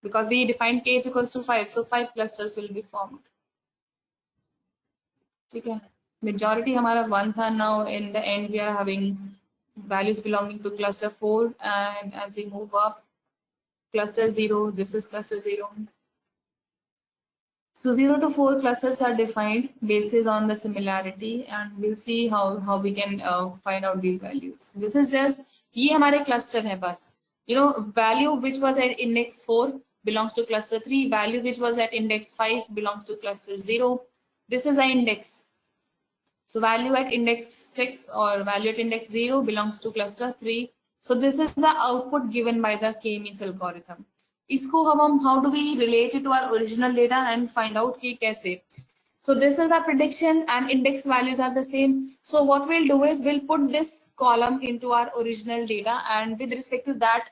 Because we defined k is equals to 5, so 5 clusters will be formed. Okay. Majority हमारा 1 था. Now in the end we are having values belonging to cluster 4, and as we move up, cluster 0, this is cluster 0. So 0 to 4 clusters are defined basis on the similarity, and we'll see how we can find out these values. This is just, ये हमारे cluster है बस. You know, value which was at index 4 belongs to cluster 3, value which was at index 5 belongs to cluster 0. This is the index. So value at index 6 or value at index 0 belongs to cluster 3. So this is the output given by the k-means algorithm. इसको हम how do we relate it to our original data and find out कि कैसे? So this is the prediction and index values are the same. So what we'll do is we'll put this column into our original data, and with respect to that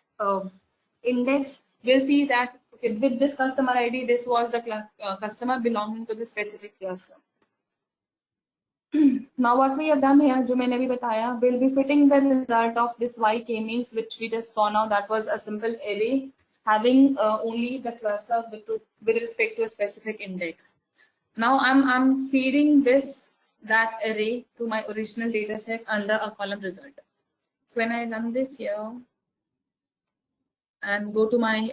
index, we'll see that okay, with this customer ID, this was the customer belonging to the specific cluster. Now what we have done here, जो मैंने भी बताया, we'll be fitting the result of this YK means, which we just saw now. That was a simple array having only the cluster with respect to a specific index. Now I'm feeding that array to my original data set under a column result. So when I run this here and go to my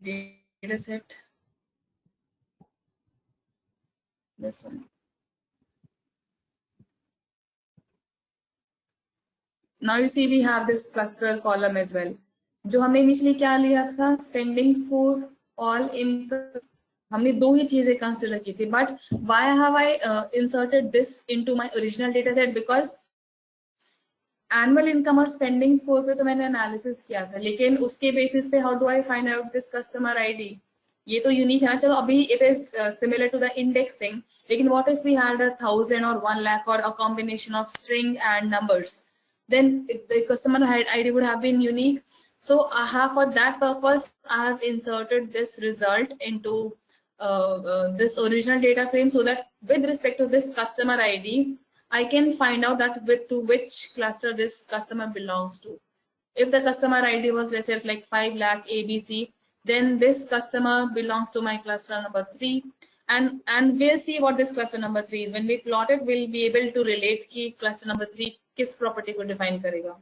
data set, this one. Now you see we have this cluster column as well. जो हमने initially क्या लिया था, spending score, all income, हमने दो ही चीजें consider की थी. But why have I inserted this into my original data set? Because annual income और spending score पे तो मैंने analysis किया था, लेकिन उसके basis पे how do I find out this customer ID? ये तो unique है ना. चलो अभी it is similar to the indexing, लेकिन what if we had 1,000 or 1 lakh or a combination of string and numbers? Then the customer ID would have been unique. So I have, for that purpose, I have inserted this result into this original data frame, so that with respect to this customer ID, I can find out that to which cluster this customer belongs to. If the customer ID was, let's say, like 5 lakh ABC, then this customer belongs to my cluster number 3. And we'll see what this cluster number 3 is. When we plot it, we'll be able to relate कि cluster number 3 किस property को define करेगा.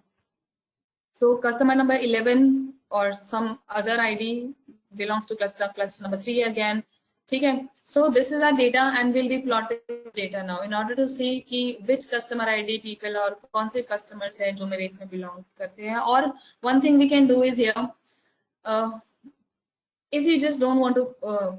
So customer number 11 or some other ID belongs to cluster number 3 again. ठीक है. So this is our data and we'll be plotting data now in order to see कि which customer ID people और कौन से customers हैं जो मेरे इसमें belong करते हैं. और one thing we can do is here, if you just don't want to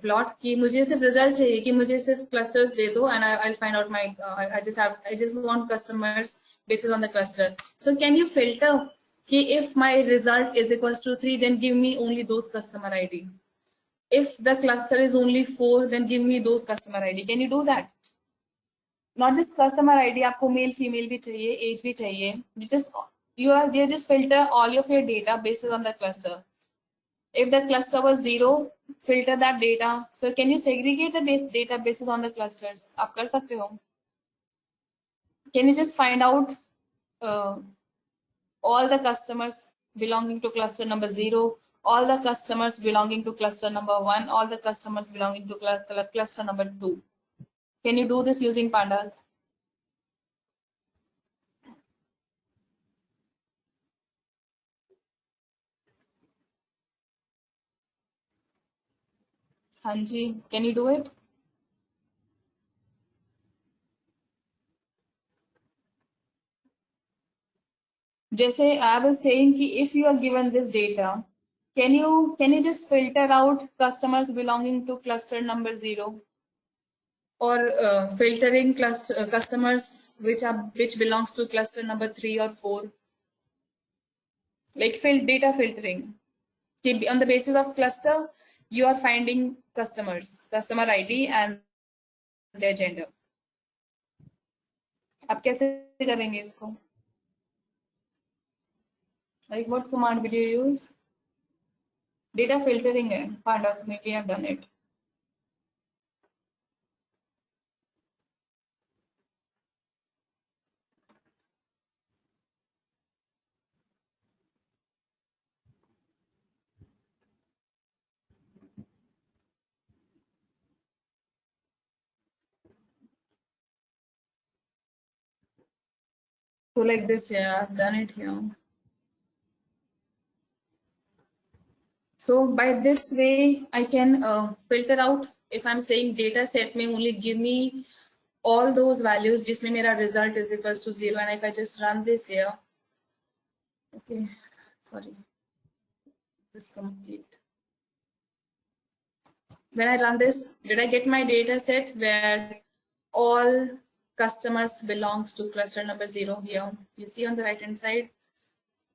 plot कि मुझे सिर्फ result चाहिए कि मुझे सिर्फ clusters दे दो and I'll find out my I just want customers based on the cluster. So can you filter कि if my result is equals to 3 then give me only those customer ID. If the cluster is only 4 then give me those customer ID. Can you do that? Not just customer ID, आपको male female भी चाहिए, age भी चाहिए. You just filter all of your data based on the cluster. If the cluster was 0, filter that data. So can you segregate the data basis on the clusters? आप कर सकते हो. Can you just find out all the customers belonging to cluster number 0, all the customers belonging to cluster number 1, all the customers belonging to cluster number 2. Can you do this using pandas? Hanji, can you do it? जैसे I was saying कि if you are given this data, can you just filter out customers belonging to cluster number 0? Or filtering cluster customers which belongs to cluster number 3 or 4, like data filtering. On the basis of cluster you are finding customer ID and their gender. आप कैसे करेंगे इसको? Like what command will you use? Data filtering है pandas में, we have done it. So like this, yeah, I've done it here. So by this way, I can filter out if I'm saying data set may only give me all those values जिसमें मेरा result is equals to 0, and if I just run this here, okay, sorry, this complete. When I run this, did I get my data set where all customers belongs to cluster number 0 here? You see on the right hand side,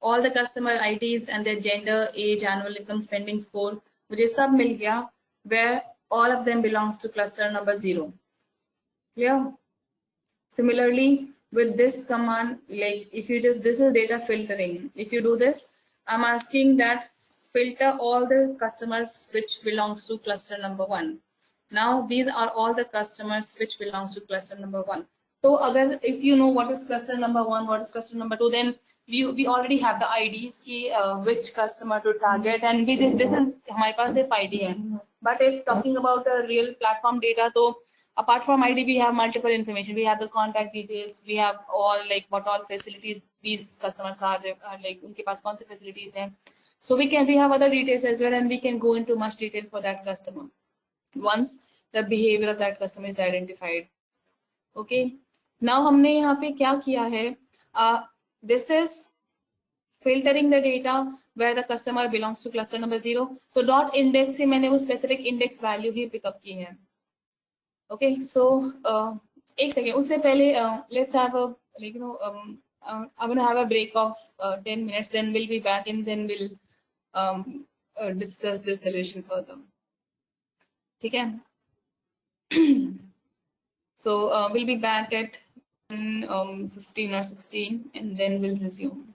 all the customer IDs and their gender, age, annual income, spending score, मुझे सब मिल गया, where all of them belongs to cluster number 0. Clear? Similarly, with this command, like if you just, this is data filtering. If you do this, I'm asking that filter all the customers which belongs to cluster number 1. Now these are all the customers which belongs to cluster number 1. So agar, if you know what is cluster number 1, what is cluster number 2, then we already have the IDs ki, which customer to target, and this is हमारे पास सिर्फ ID है. But if talking about a real platform data, तो apart from ID, we have multiple information. We have the contact details. We have all like what all facilities these customers are like उनके पास कौन सी facilities हैं. So we have other details as well, and we can go into much detail for that customer once the behavior of that customer is identified. Okay. Now हमने यहाँ पे क्या किया है? This is filtering the data where the customer belongs to cluster number 0. So dot index से मैंने वो specific index value ही pick up की है. Okay, so एक second, उससे पहले let's have a, like, I'm gonna have a break of 10 minutes, then we'll be back and then we'll discuss the solution further. ठीक है? So we'll be back at 15 or 16 and then we'll resume.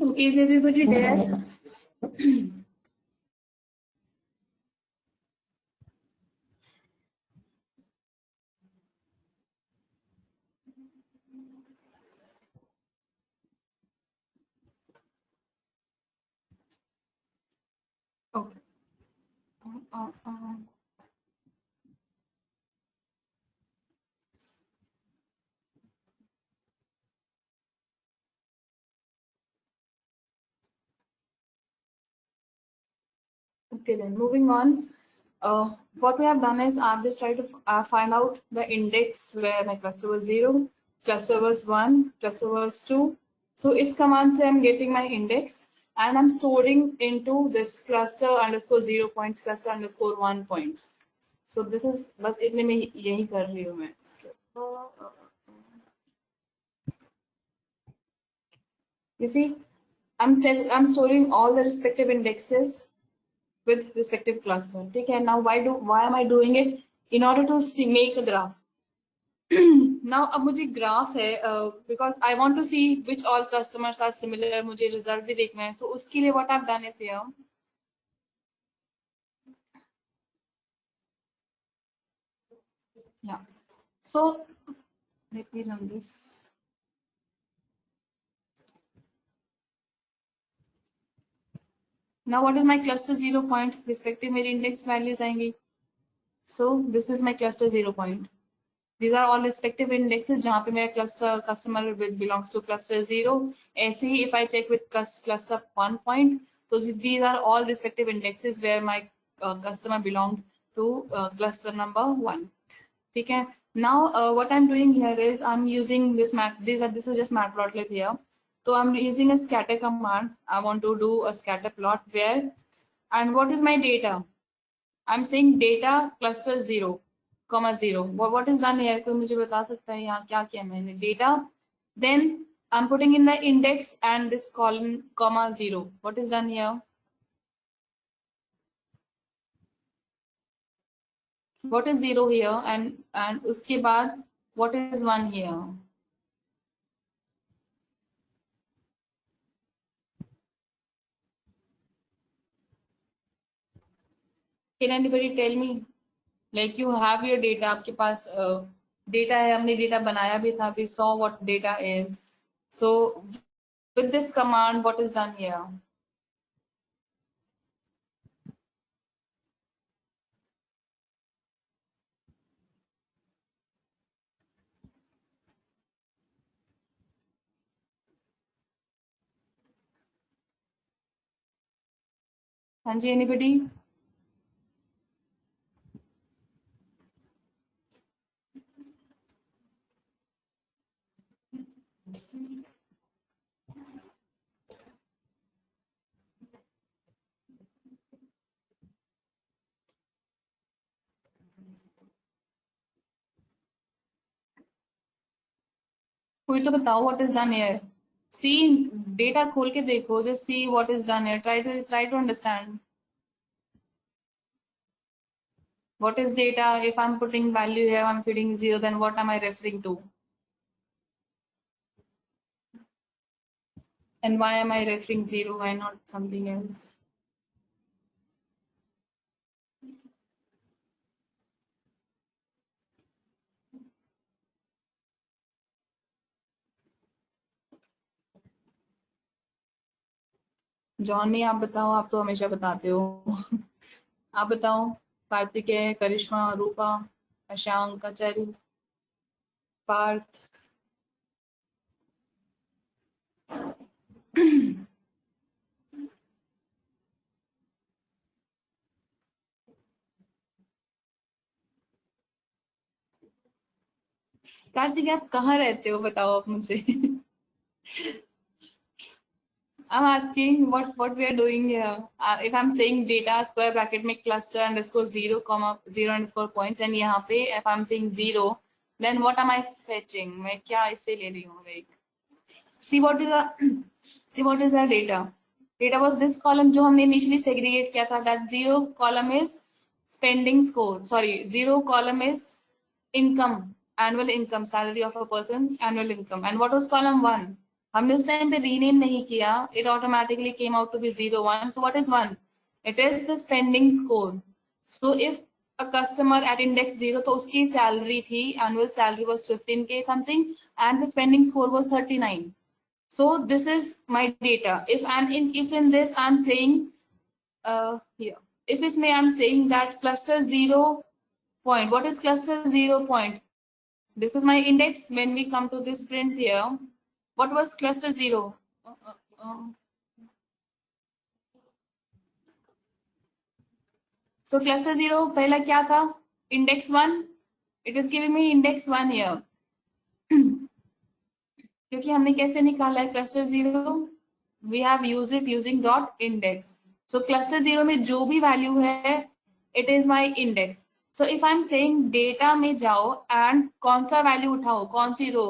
Okay, is everybody there? Okay. Uh, uh, uh. Okay, then moving on. What we have done is I've just tried to find out the index where my cluster was 0, cluster was 1, cluster was 2. So इस command से I'm getting my index and I'm storing into this cluster underscore 0 points, cluster underscore 1 points. So this is बस इतने में यही कर रही हूँ मैं. You see, I'm storing all the respective indexes with respective cluster. Okay, now why am I doing it? In order to make a graph. Now अब मुझे graph है because I want to see which all customers are similar. मुझे result भी देखना है. So उसके लिए what I've done is here. Yeah. So let me run this. Now what is my cluster 0 point? Respective मेरी index values आएंगी. So this is my cluster 0 point. These are all respective indexes जहाँ पे मेरा customer with belongs to cluster 0. ऐसे ही if I check with cluster 1 point, so these are all respective indexes where my customer belonged to cluster number 1. ठीक है. Now what I'm doing here is I'm using this this is just matplotlib here. So I'm using a scatter command. I want to do a scatter plot where, and what is my data? I'm saying data cluster 0, comma 0. What is done here? कोई मुझे बता सकता है यहाँ क्या किया मैंने? Data, then I'm putting in the index and this column, comma 0. What is done here? What is 0 here? And उसके बाद what is 1 here? Can anybody tell me? Like you have your data, आपके पास data है, हमने data बनाया भी था. We saw what data is. So with this command, what is done here? हाँ जी, anybody? कोई तो बताओ what is done here. See data खोल के देखो, just see what is done here. Try to understand what is data. If I'm putting value here, I'm feeding 0, then what am I referring to? And why am I referring 0? Why not something else? Johnny आप बताओ, आप तो हमेशा बताते हो. आप बताओ. कार्तिकेय, करिश्मा, रूपा, अशांक, अचल, पार्थ. कार्तिक आप कहाँ रहते हो बताओ आप मुझे. I'm asking what we are doing here. If I'm saying data square bracket में cluster underscore 0 comma 0 underscore points and यहाँ पे if I'm saying 0, then what am I fetching? मैं क्या इससे ले रही हूँ? Like see what is our data. Data was this column जो हमने initially segregate किया था. That 0 column is spending score. Sorry, 0 column is income, annual income, salary of a person, annual income. And what was column 1? हमने उस time पे rename नहीं किया, it automatically came out to be 01. So what is 1? It is the spending score. So if a customer at index 0, तो उसकी salary थी, annual salary was 15K something and the spending score was 39. So this is my data. If in this I'm saying here, if इसमें I'm saying that cluster 0 point, what is cluster 0 point? This is my index. When we come to this print here, what was cluster 0? So cluster 0 पहला क्या था? Index 1. It is giving me index 1 here. क्योंकि हमने कैसे निकाला है cluster 0? We have used it using dot index. So cluster 0 में जो भी value है, it is my index. So if I'm saying data में जाओ and कौन सा value उठाओ, कौन सी row?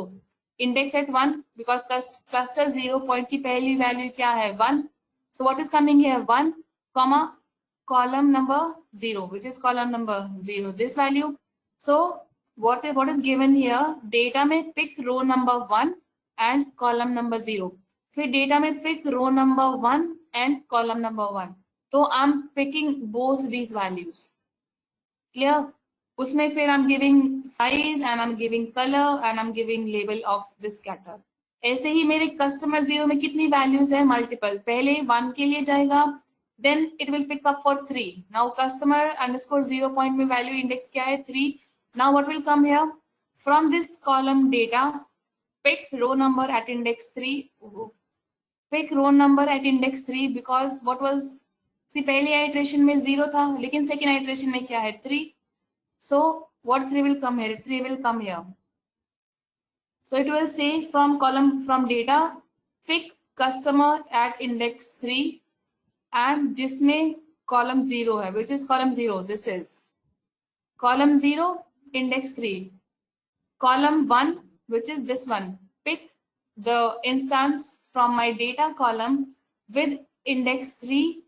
Index at 1 because cluster 0 point की पहली value क्या है? 1. So what is coming here? 1, comma, column number 0, which is column number 0, this value. So what is given here? Data में pick row number 1 and column number 0. फिर data में pick row number 1 and column number 1. तो I am picking both these values. Clear? उसमें फिर I am giving size and I am giving colour and I am giving label of this scatter. ऐसे ही मेरे customer 0 में कितनी values है? Multiple. पहले 1 के लिए जाएगा, then it will pick up for 3. Now customer underscore 0 point में वैल्यू इंडेक्स क्या है? 3. Now what will come here? From this column data, pick row number at index 3. Pick row number at index 3 because what was, see पहली iteration में 0 था, लेकिन second iteration में क्या है? 3. So what 3 will come here? 3 will come here. So it will say from column, from data, pick customer at index 3 and जिसमें column 0 है, which is column 0. This is column 0, index 3. Column 1, which is this one, pick the instance from my data column with index 3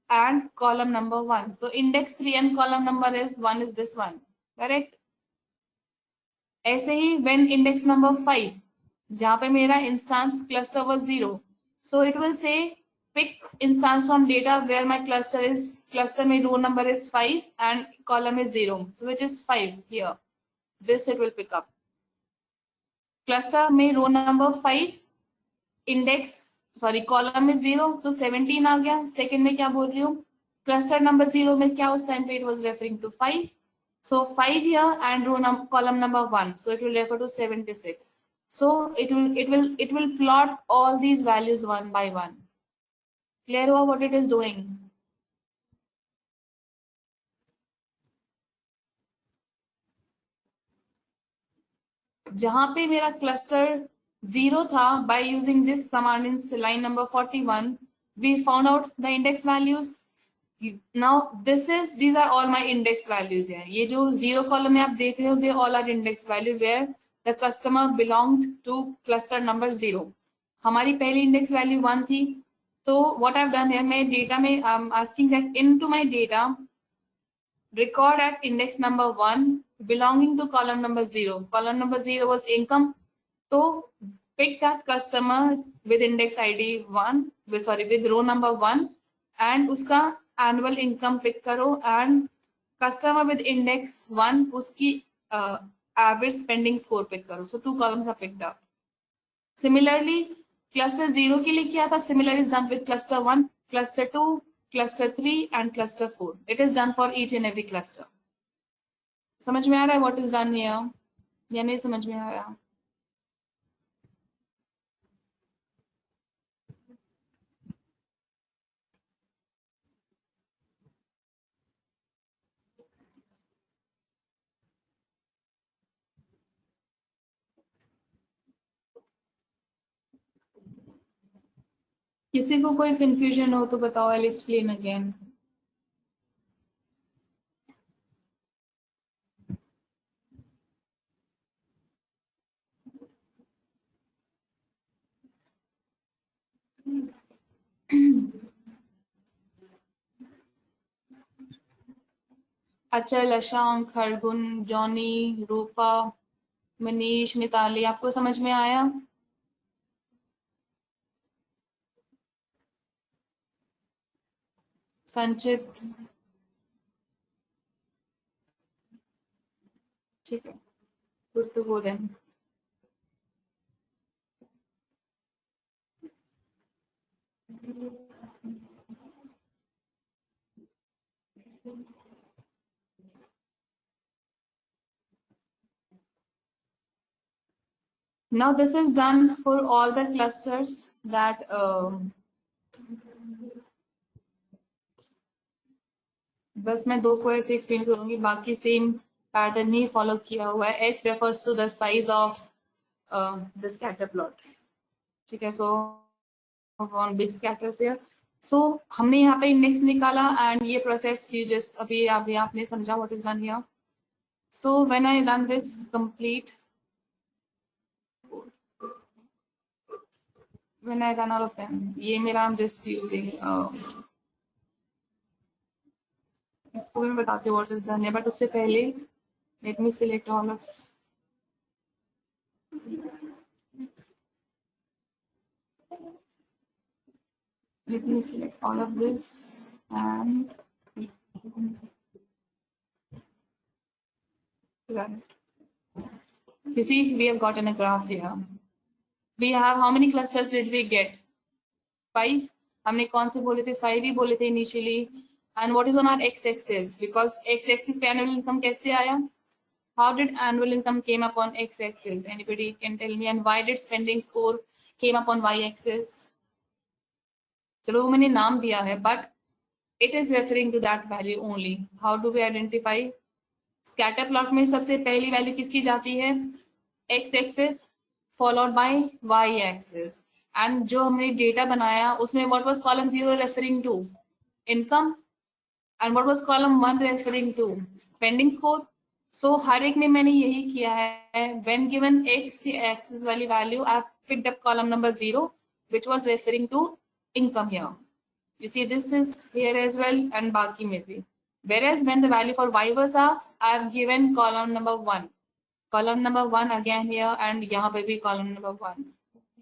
and column number 1. So index 3 and column number is 1 is this one, correct? ऐसे ही when index number 5, जहाँ पे मेरा instance cluster was 0, so it will say pick instance from data where my cluster में row number is 5 and column is 0, so which is 5 here. This it will pick up. Cluster में रो number 5, index column में 0, तो 17 आ गया. Second में क्या बोल रही हूँ? क्लस्टर नंबर 0 में क्या उस टाइम पे it was referring to 5. So 5 here and row column number 1, so it will refer to 76. So it will plot all these values one by one. Clear हुआ व्हाट इट इज डूइंग? जहां पे मेरा cluster 0 था, by using this command in line number 41, we found out the index values. Now these are all my index values here. ये जो 0 column में आप देख रहे हो, they all are index value where the customer belonged to cluster number 0. हमारी पहली index value 1 थी. तो what I've done here, मैं data में asking that into my data record at index number 1 belonging to column number 0. Column number 0 was income. So pick that customer with index ID 1, with row number 1 and उसका annual income pick करो and customer with index 1 उसकी average spending score pick करो. So 2 columns are picked up. Similarly, cluster 0 के लिए क्या था? Similar is done with cluster 1, cluster 2, cluster 3 and cluster 4. It is done for each and every cluster. समझ में आ रहा है what is done here या नहीं समझ में आ रहा? किसी को कोई कंफ्यूजन हो तो बताओ, I'll explain again. Achal, Ashank, Hargun, Johnny, Rupa, Manish, Mitali, आपको समझ में आया? संचित, ठीक है, good to go then. Now this is done for all the clusters that बस मैं दो को ऐसे एक्सप्लेन करूंगी, बाकी सेम पैटर्न ही फॉलो किया हुआ है। S refers to the size of the scatter plot, ठीक है। सो on big scatters here, so हमने यहाँ पे इंडेक्स निकाला एंड ये प्रोसेस यू जस्ट अभी आपने समझा what is done here. So when I run this complete, when I run all of them, ये मेरा जस्ट यूजिंग इसको भी मैं बताती हूँ व्हाट इज डन है, बट उससे पहले let me select all of, let me select all of this and run it. You see, we have gotten a graph here. We have, how many clusters did we get? 5. हमने कौन से बोले थे? 5 ही बोले थे initially. And what is on our x-axis? Because x-axis पे annual income कैसे आया? How did annual income came up on x-axis? Anybody can tell me? And why did spending score came up on y-axis? चलो मैंने नाम दिया है, but it is referring to that value only. How do we identify? Scatter plot में सबसे पहली value किसकी जाती है? x-axis followed by y-axis. And जो हमने डेटा बनाया उसमें what was column 0 referring to? Income. And what was column 1 referring to? Spending score. So हर एक में मैंने यही किया है. When given x-axis वाली value, I've picked up column number 0, which was referring to income here. You see, this is here as well and बाकी में भी. Whereas when the value for y was asked, I have given column number 1. Column number 1 again here and यहाँ पे भी column number 1.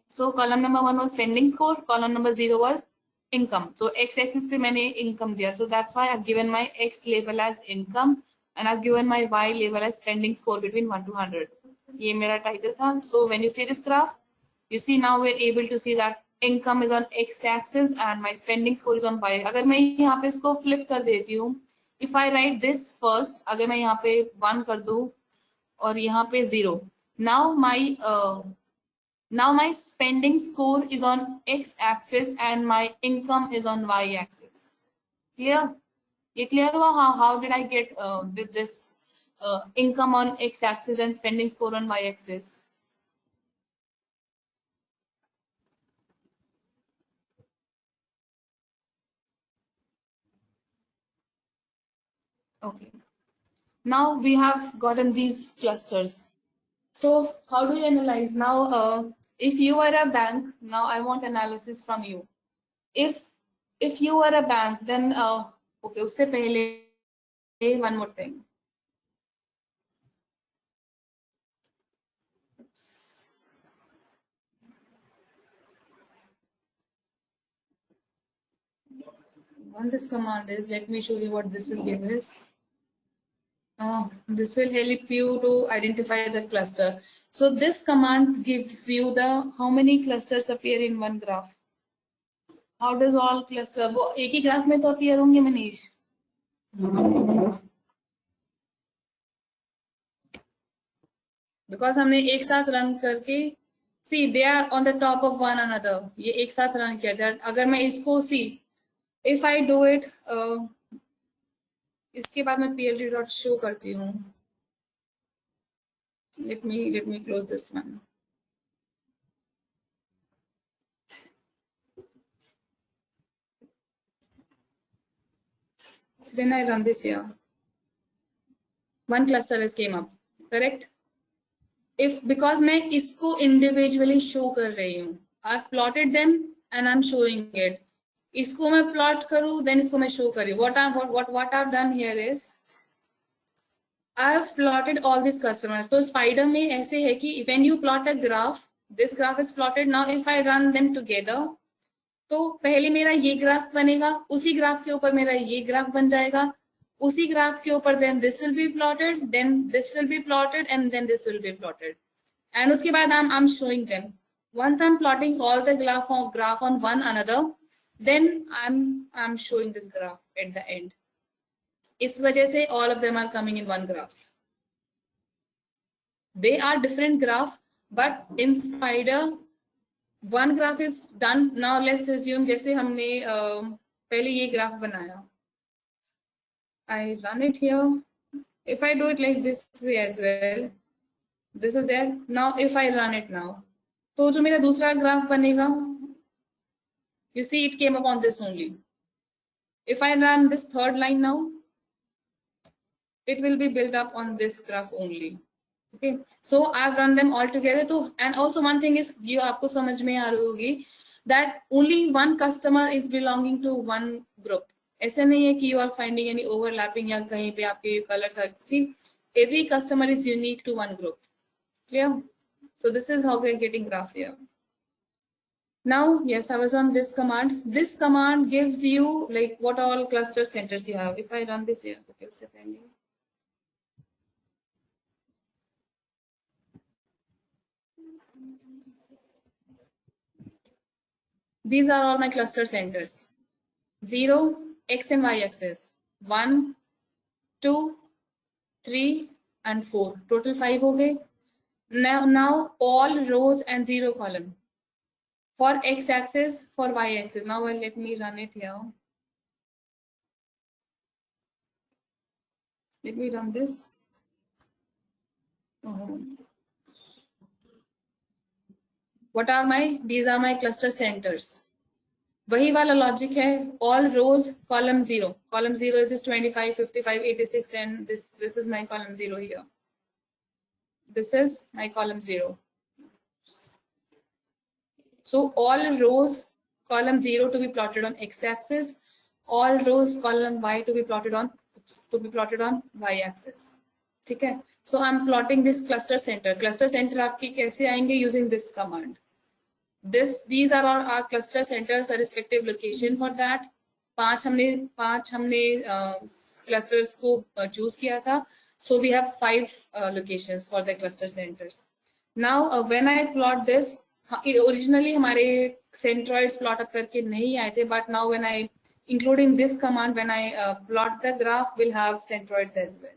So column number 1 was spending score, column number 0 was income. So x-axis पे मैंने income दिया. So that's why I've given my x label as income and I've given my y label as spending score between 1 to 100. ये मेरा title था. So when you see this graph, you see now we're able to see that income is on x-axis and my spending score is on y. अगर मैं यहाँ पे इसको flip कर देती हूँ, if I write this first, अगर मैं यहाँ पे 1 कर दूँ और यहाँ पे 0, now my spending score is on x-axis and my income is on y-axis. Clear? ये clear हुआ? How did I get with this income on x-axis and spending score on y-axis? Okay. Now we have gotten these clusters. So how do you analyze? Now, if you are a bank, now I want analysis from you. If you are a bank, then okay, उससे पहले one more thing. When this command is, let me show you what this will give us. This will help you to identify the cluster. So this command gives you the how many clusters appear in one graph. How does all cluster? वो एक ही graph में तो appear होंगे Manish. Because हमने एक साथ run करके, see they are on the top of one another. ये एक साथ रन किया था. अगर मैं इसको see, if I do it, इसके बाद मैं plt dot show करती हूँ. Let me close this one. So when I run this here, one cluster has came up, correct? If because मैं इसको individually show कर रही हूँ, I've plotted them and I'm showing it. इसको मैं plot करूँ, then इसको मैं show कर रही हूँ. What I've done here is I've plotted all these customers. तो Spider में ऐसे है कि when you plot a graph, this graph is plotted. Now if I run them together, तो पहले मेरा ये ग्राफ बनेगा, उसी ग्राफ के ऊपर मेरा ये ग्राफ बन जाएगा, उसी ग्राफ के ऊपर then this will be plotted, then this will be plotted and then this will be plotted, and उसके बाद I am showing them. Once I'm plotting all the graph on one another, then I'm showing this graph at the end. इस वजह से all of them are coming in one graph. They are different graph, but in Spider one graph is done. Now let's assume जैसे हमने पहले ये graph बनाया, I run it here. If I do it like this as well, this is there. Now if I run it now, तो जो मेरा दूसरा graph बनेगा, you see it came up on this only. If I run this third line now, it will be built up on this graph only. Okay, so I've run them all together. तो and also one thing is, ये आपको समझ में आ रही होगी, that only one customer is belonging to one group. ऐसा नहीं है कि you are finding any overlapping या कहीं पे आपके colors are. See, every customer is unique to one group. Clear? So this is how we are getting graph here. Now, yes, I was on this command. This command gives you like what all cluster centers you have. If I run this here, okay, second. These are all my cluster centers. 0, x and y axis. 1, 2, 3, and 4. Total 5 हो गए. Now all rows and 0 column. For x axis, for y axis. Now let me run it here. Let me run this. What are my? These are my cluster centers. वही वाला logic है. All rows column 0. Column 0 is 25, 55, 86, and this is my column 0 here. This is my column 0. So all rows column 0 to be plotted on x-axis. All rows column y to be plotted on y-axis. ठीक है? So I'm plotting this cluster center. Cluster center आपके कैसे आएंगे? Using this command. These are our cluster centers, a respective location for that. पांच हमने clusters को choose किया था. So we have 5 locations for the cluster centers. Now when I plot this, originally हमारे centroids plot up करके नहीं आए थे, but now when I including this command, when I plot the graph, we'll have centroids as well.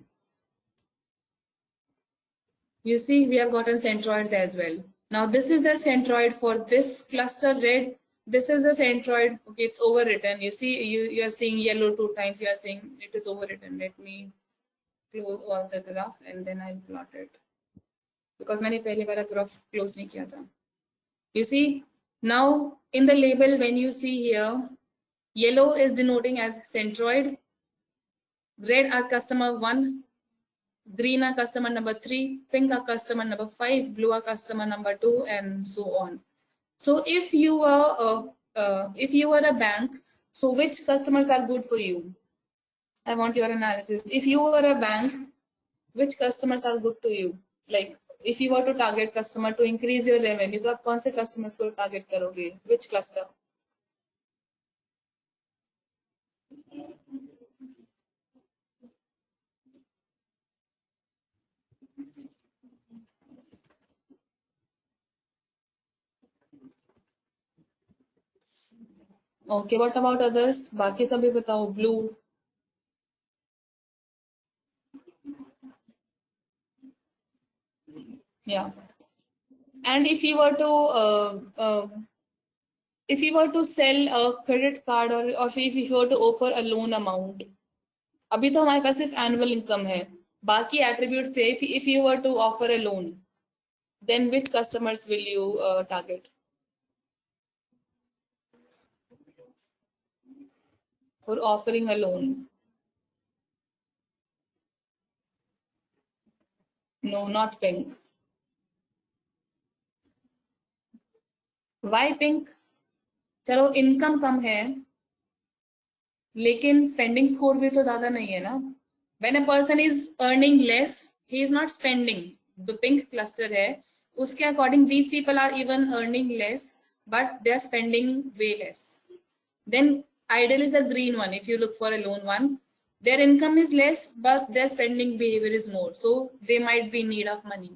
You see, we have gotten centroids as well. Now this is the centroid for this cluster red. This is the centroid. Okay, it's overwritten. You see, you are seeing yellow 2 times. You are seeing it is overwritten. Let me close all the graph and then I'll plot it. Because मैंने पहले वाला graph close नहीं किया था. You see, now in the label when you see here, yellow is denoting as centroid. Red are customer 1. Green are customer number 3, pink are customer number 5, blue are customer number 2, and so on. So if you were a bank, so which customers are good for you? I want your analysis. If you were a bank, which customers are good to you? Like if you were to target customer to increase your revenue, तो आप कौन से customers को target करोगे? Which cluster? Okay, what about others? बाकी सभी बताओ. Blue. Yeah. And if you were to sell a credit card or if you were to offer a loan amount, अभी तो हमारे पास सिर्फ annual income है. बाकी attributes थे. If you were to offer a loan, then which customers will you target? For offering a loan. No, not pink. Why pink? चलो income कम है, लेकिन स्पेंडिंग स्कोर भी तो ज्यादा नहीं है ना. When a person is earning less, he is not spending. The pink cluster है, उसके according these people are even earning less, but they are spending way less. Then ideal is the green one. If you look for a loan one, their income is less, but their spending behavior is more. So they might be in need of money.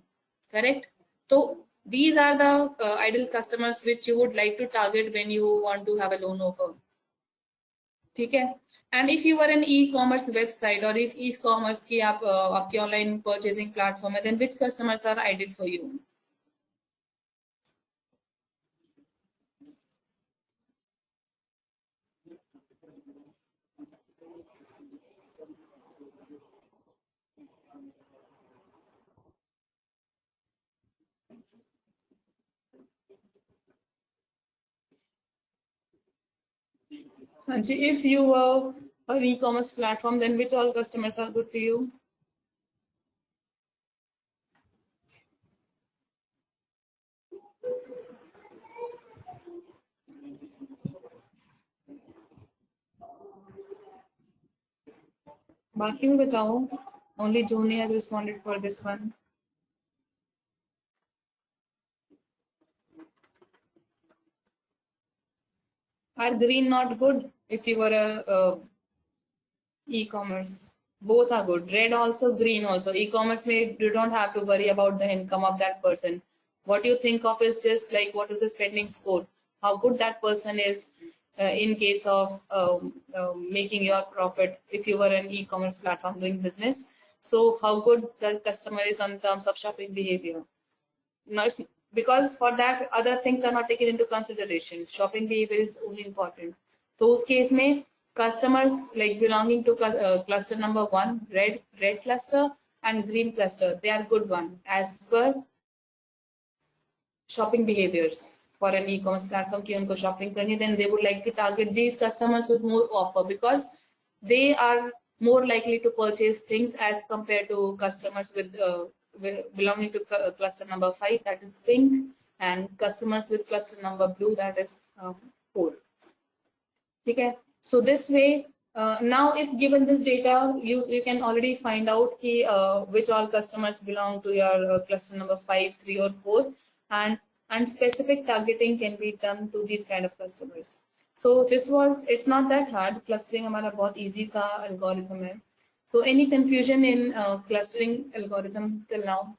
Correct? So these are the ideal customers which you would like to target when you want to have a loan offer. Okay? And if you are an e-commerce website or if e-commerce की आप आपकी online purchasing platform है, then which customers are ideal for you? If you were an e-commerce platform, then which all customers are good to you? बाकी भी बताओ. Only Joni has responded for this one. Are green not good if you were a e-commerce? Both are good. Red also, green also. E-commerce may you don't have to worry about the income of that person. What you think of is just like what is the spending score, how good that person is in case of making your profit. If you were an e-commerce platform doing business, so how good the customer is on terms of shopping behavior. Now, because for that other things are not taken into consideration. Shopping behavior is only important. So उस case में customers like belonging to cluster number 1, red cluster and green cluster, they are good one as per shopping behaviors for an e-commerce platform कि उनको shopping करनी है, then they would like to target these customers with more offer because they are more likely to purchase things as compared to customers with belonging to cluster number 5, that is pink, and customers with cluster number blue, that is 4. Okay, so this way now if given this data, you can already find out ki, which all customers belong to your cluster number 5, 3 or 4, and specific targeting can be done to these kind of customers. So it's not that hard. Clustering हमारा बहुत easy सा algorithm है. So any confusion in clustering algorithm till now?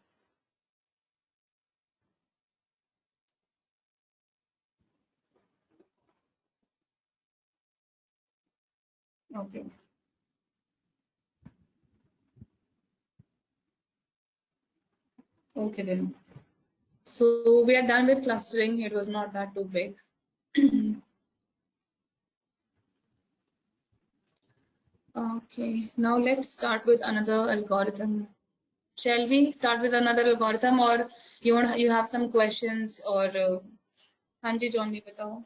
Okay. Okay then. So we are done with clustering. It was not that too big. Okay, now let's start with another algorithm. Shall we start with another algorithm, or you have some questions, or हाँ जी Johnny बताओ.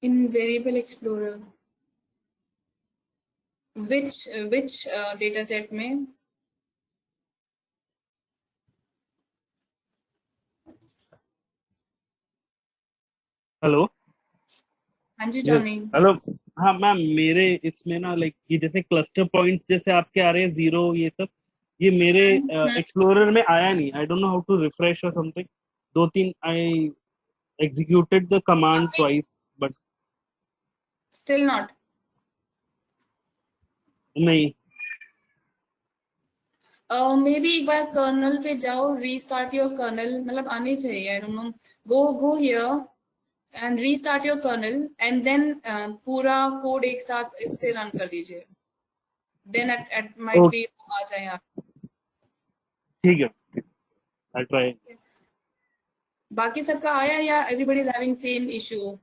In Variable Explorer, which data set में? Hello. हाँ जी Johnny. Hello. हाँ ma'am, मेरे इसमें ना like ये जैसे क्लस्टर पॉइंट्स जैसे आपके आ रहे हैं 0 ये सब, ये मेरे एक्सप्लोरर में आया नहीं. I don't know how to refresh और something. 2-3 I executed the command twice but Still not. नहीं. Maybe एक बार कर्नल पे जाओ, रीस्टार्ट योर कर्नल, मतलब आनी चाहिए. आई don't no. Go here and restart your kernel and then पूरा कोड एक साथ इससे रन कर दीजिए. Then it might be आ जाए आप. ठीक है, आई ट्राई. बाकी सबका आया या everybody is having same issue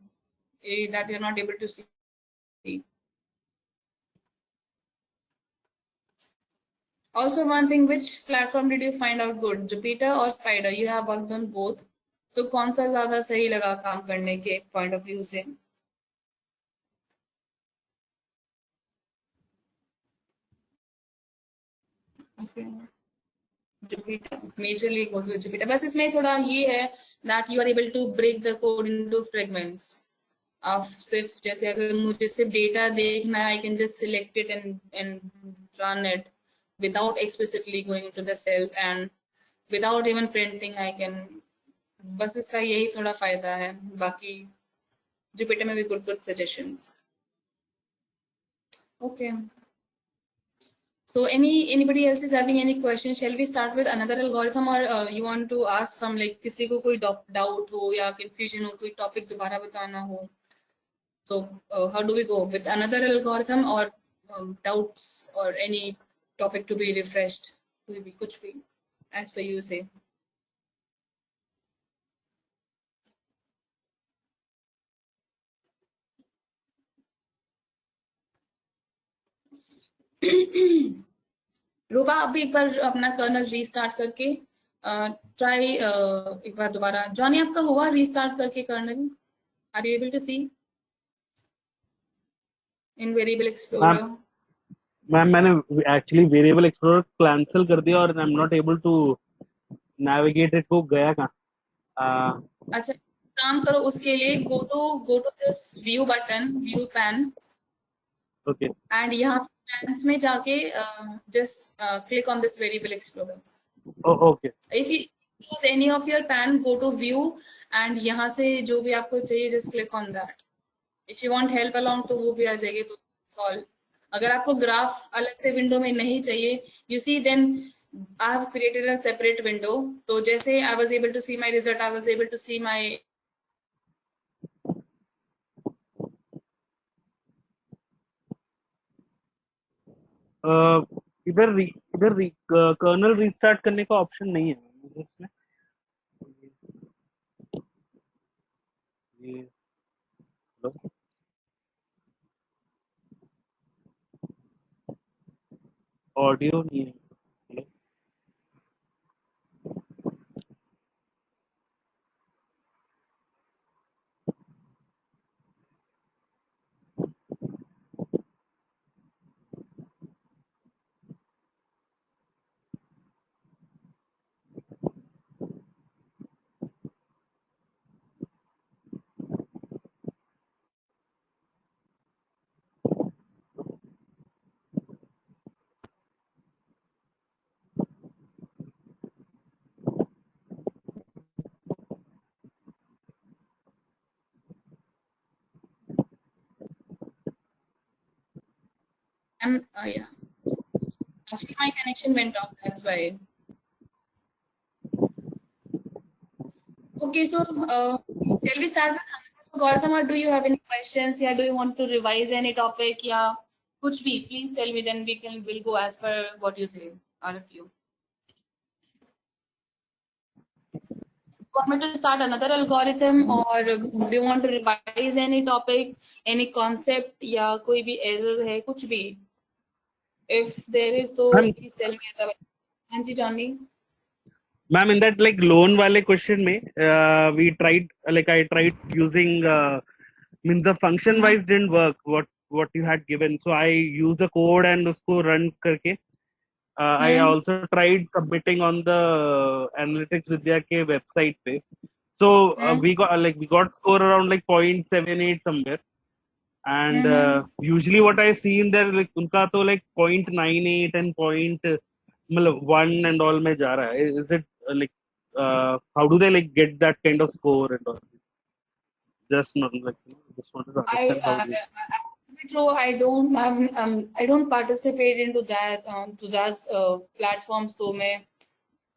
that you're not able to see? Also one thing, which platform did you find out good, Jupyter or Spider? You have worked on both. तो कौन सा ज्यादा सही लगा काम करने के पॉइंट ऑफ व्यू से? Okay. Jupyter, majorly goes with Jupyter. बस इसमें थोड़ा ये है that you are able to break the code into fragments. आप सिर्फ जैसे अगर मुझे सिर्फ डेटा देखना है, I can just select it and run it without explicitly going to the cell and without even printing I can. बस इसका यही थोड़ा फायदा है, बाकी Jupyter में भी good suggestions. Okay. So anybody else is having any questions? Shall we start with another algorithm or you want to ask some like किसी को कोई doubt हो या confusion हो, कोई topic दोबारा बताना हो? So how do we go with another algorithm or doubts or any topic to be refreshed? कोई भी कुछ भी as per you say. रूपा अभी एक बार अपना कर्नल रीस्टार्ट करके ट्राई एक बार दोबारा. जॉनी आपका हुआ रीस्टार्ट करके kernel? Are you able to see in variable explorer? Ma'am मैंने एक्चुअली वेरिएबल एक्सप्लोरर कैंसिल कर दिया और I am not able to navigate it. वो गया कहाँ? अच्छा काम करो उसके लिए, go to this view button, view pane. Okay and यहाँ पैन्स में जाके just click on this variable explorer. Okay if you use any of your pane, go to view and यहाँ से जो भी आपको चाहिए just click on that. If you want help along तो वो भी आ जाएगी तो सॉल्व. अगर आपको ग्राफ अलग से विंडो में नहीं चाहिए, you see then I have created a separate window. तो जैसे I was able to see my result, I was able to see my इधर कर्नल रीस्टार्ट करने का ऑप्शन नहीं है मुझे इसमें. ये ऑडियो नहीं है. yeah. Actually, my connection went off. That's why. Okay, so shall we start with algorithm, or do you have any questions? Yeah, do you want to revise any topic? Yeah, kuch bhi. Please tell me. Then we'll go as per what you say, all of you. Want me to start another algorithm, or do you want to revise any topic, any concept? या कोई भी error है, कुछ भी. If there is, तो please tell me. हाँ जी, Johnny. Ma'am, in that like loan wale question mein, we tried like I tried using means the function wise didn't work what you had given, so I used the code and usko run karke. I also tried submitting on the Analytics Vidya ke website pe. So we got score around like 0.78 somewhere. And usually what I see in there like unka to like 0.98 and मतलब 1 and all में जा रहा है. Is it like how do they like get that kind of score and all? Just not like just wanted to understand how they... True, I don't have I don't participate into that to those platforms. So मैं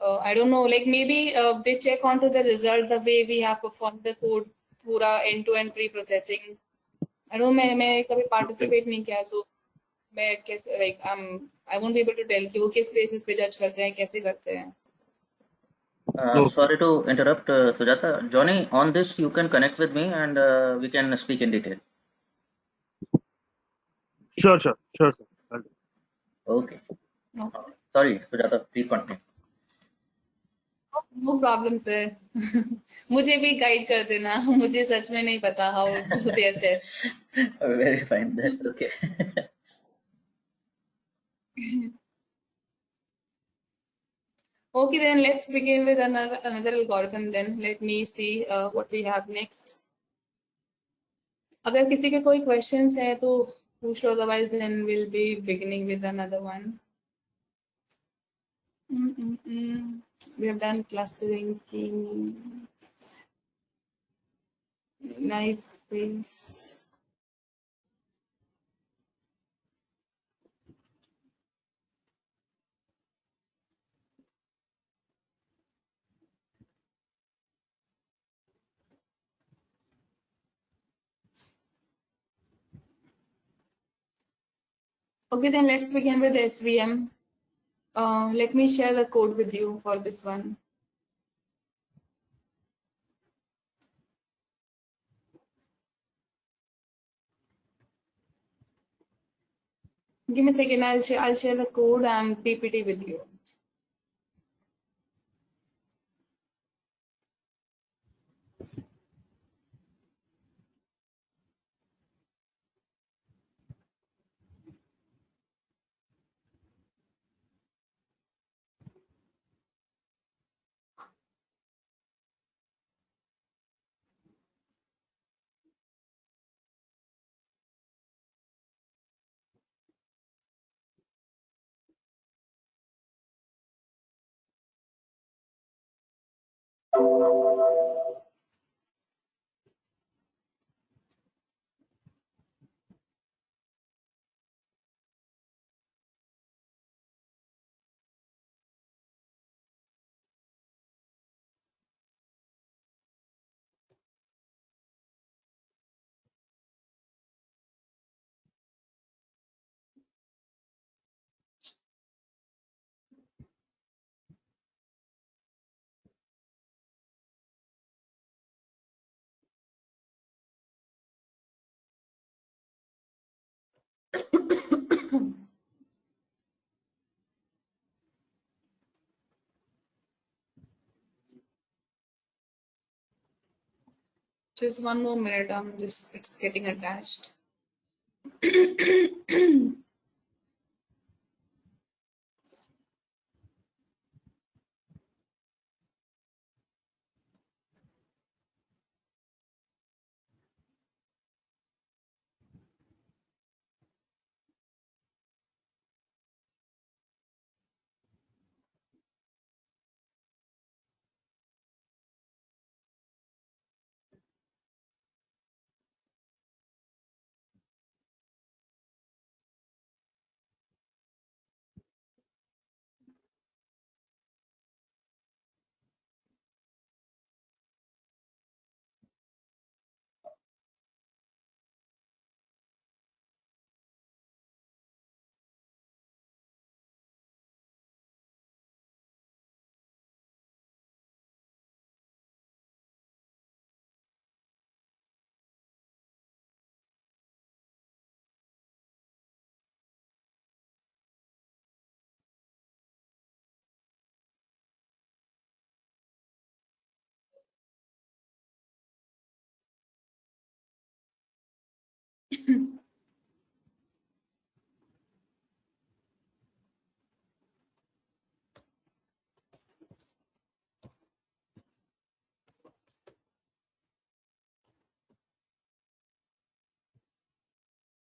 I don't know, like maybe they check onto the results the way we have performed the code पूरा end-to-end pre-processing. I don't मैं कभी participate नहीं किया, so मैं कैसे like I won't be able to tell कि वो किस basis पे judge करते हैं, कैसे करते हैं. Sorry to interrupt, Sujata. Johnny, on this you can connect with me and we can speak in detail. Sure, sir. Okay. Sorry, Sujata, please continue. No problem, sir. मुझे भी guide कर देना. मुझे सच में नहीं पता how to they assess. Very fine. That's okay. Okay, then let's begin with another algorithm. Then let me see what we have next. अगर किसी के कोई questions है तो पूछ लो, otherwise then we'll be beginning with another one. We have done clustering, keys, knife base. Okay, then let's begin with SVM. Let me share the code with you for this one. Give me a second. I'll share the code and PPT with you. Just one more minute. It's getting attached.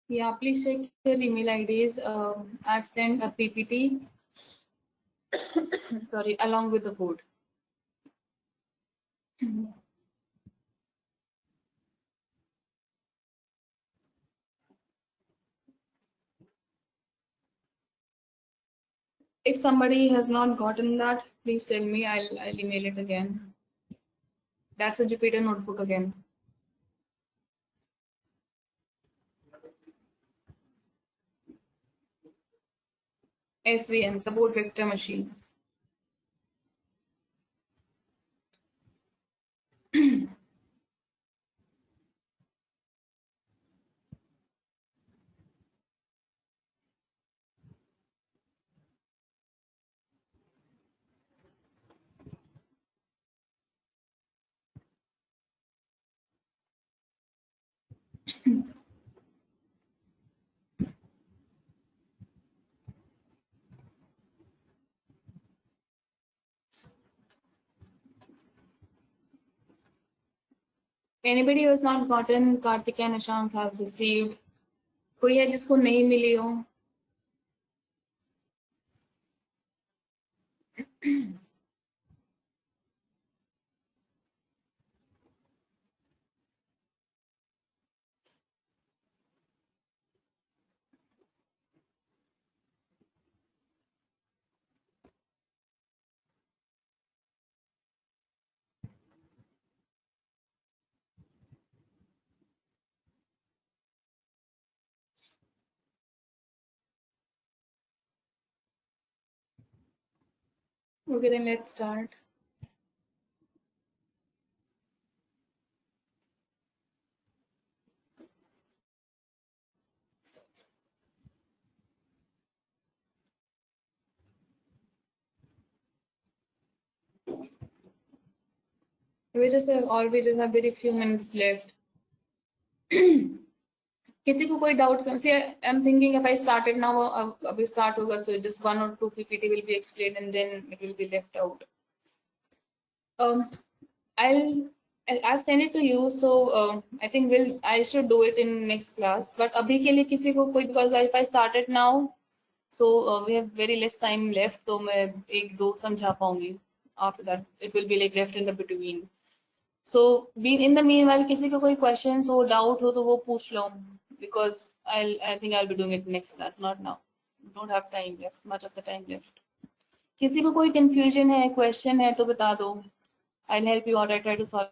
Yeah, please check your email IDs. I've sent a PPT, sorry, along with the code. If somebody has not gotten that, please tell me. I'll email it again. That's a Jupyter notebook again. SVM, support vector machine. Anybody who has not gotten Karthik and Ashank have received? कोई है जिसको नहीं मिली हो? Okay, then let's start. We just have very few minutes left. किसी को कोई doubt see I'm thinking if I started now अभी start होगा so just 1 or 2 PPT will be explained and then it will be left out. I've sent it to you so I think I should do it in next class but अभी के लिए किसी को कोई because if I started now so we have very less time left तो मैं 1-2 समझा पाऊंगी after that it will be like left in the between. So being in the meanwhile किसी को कोई questions हो doubt हो तो वो पूछ लो because I think I'll be doing it next class not now. Don't have time left much of the time left. किसी को कोई confusion है question है तो बता दो. I'll help you out. I try to solve.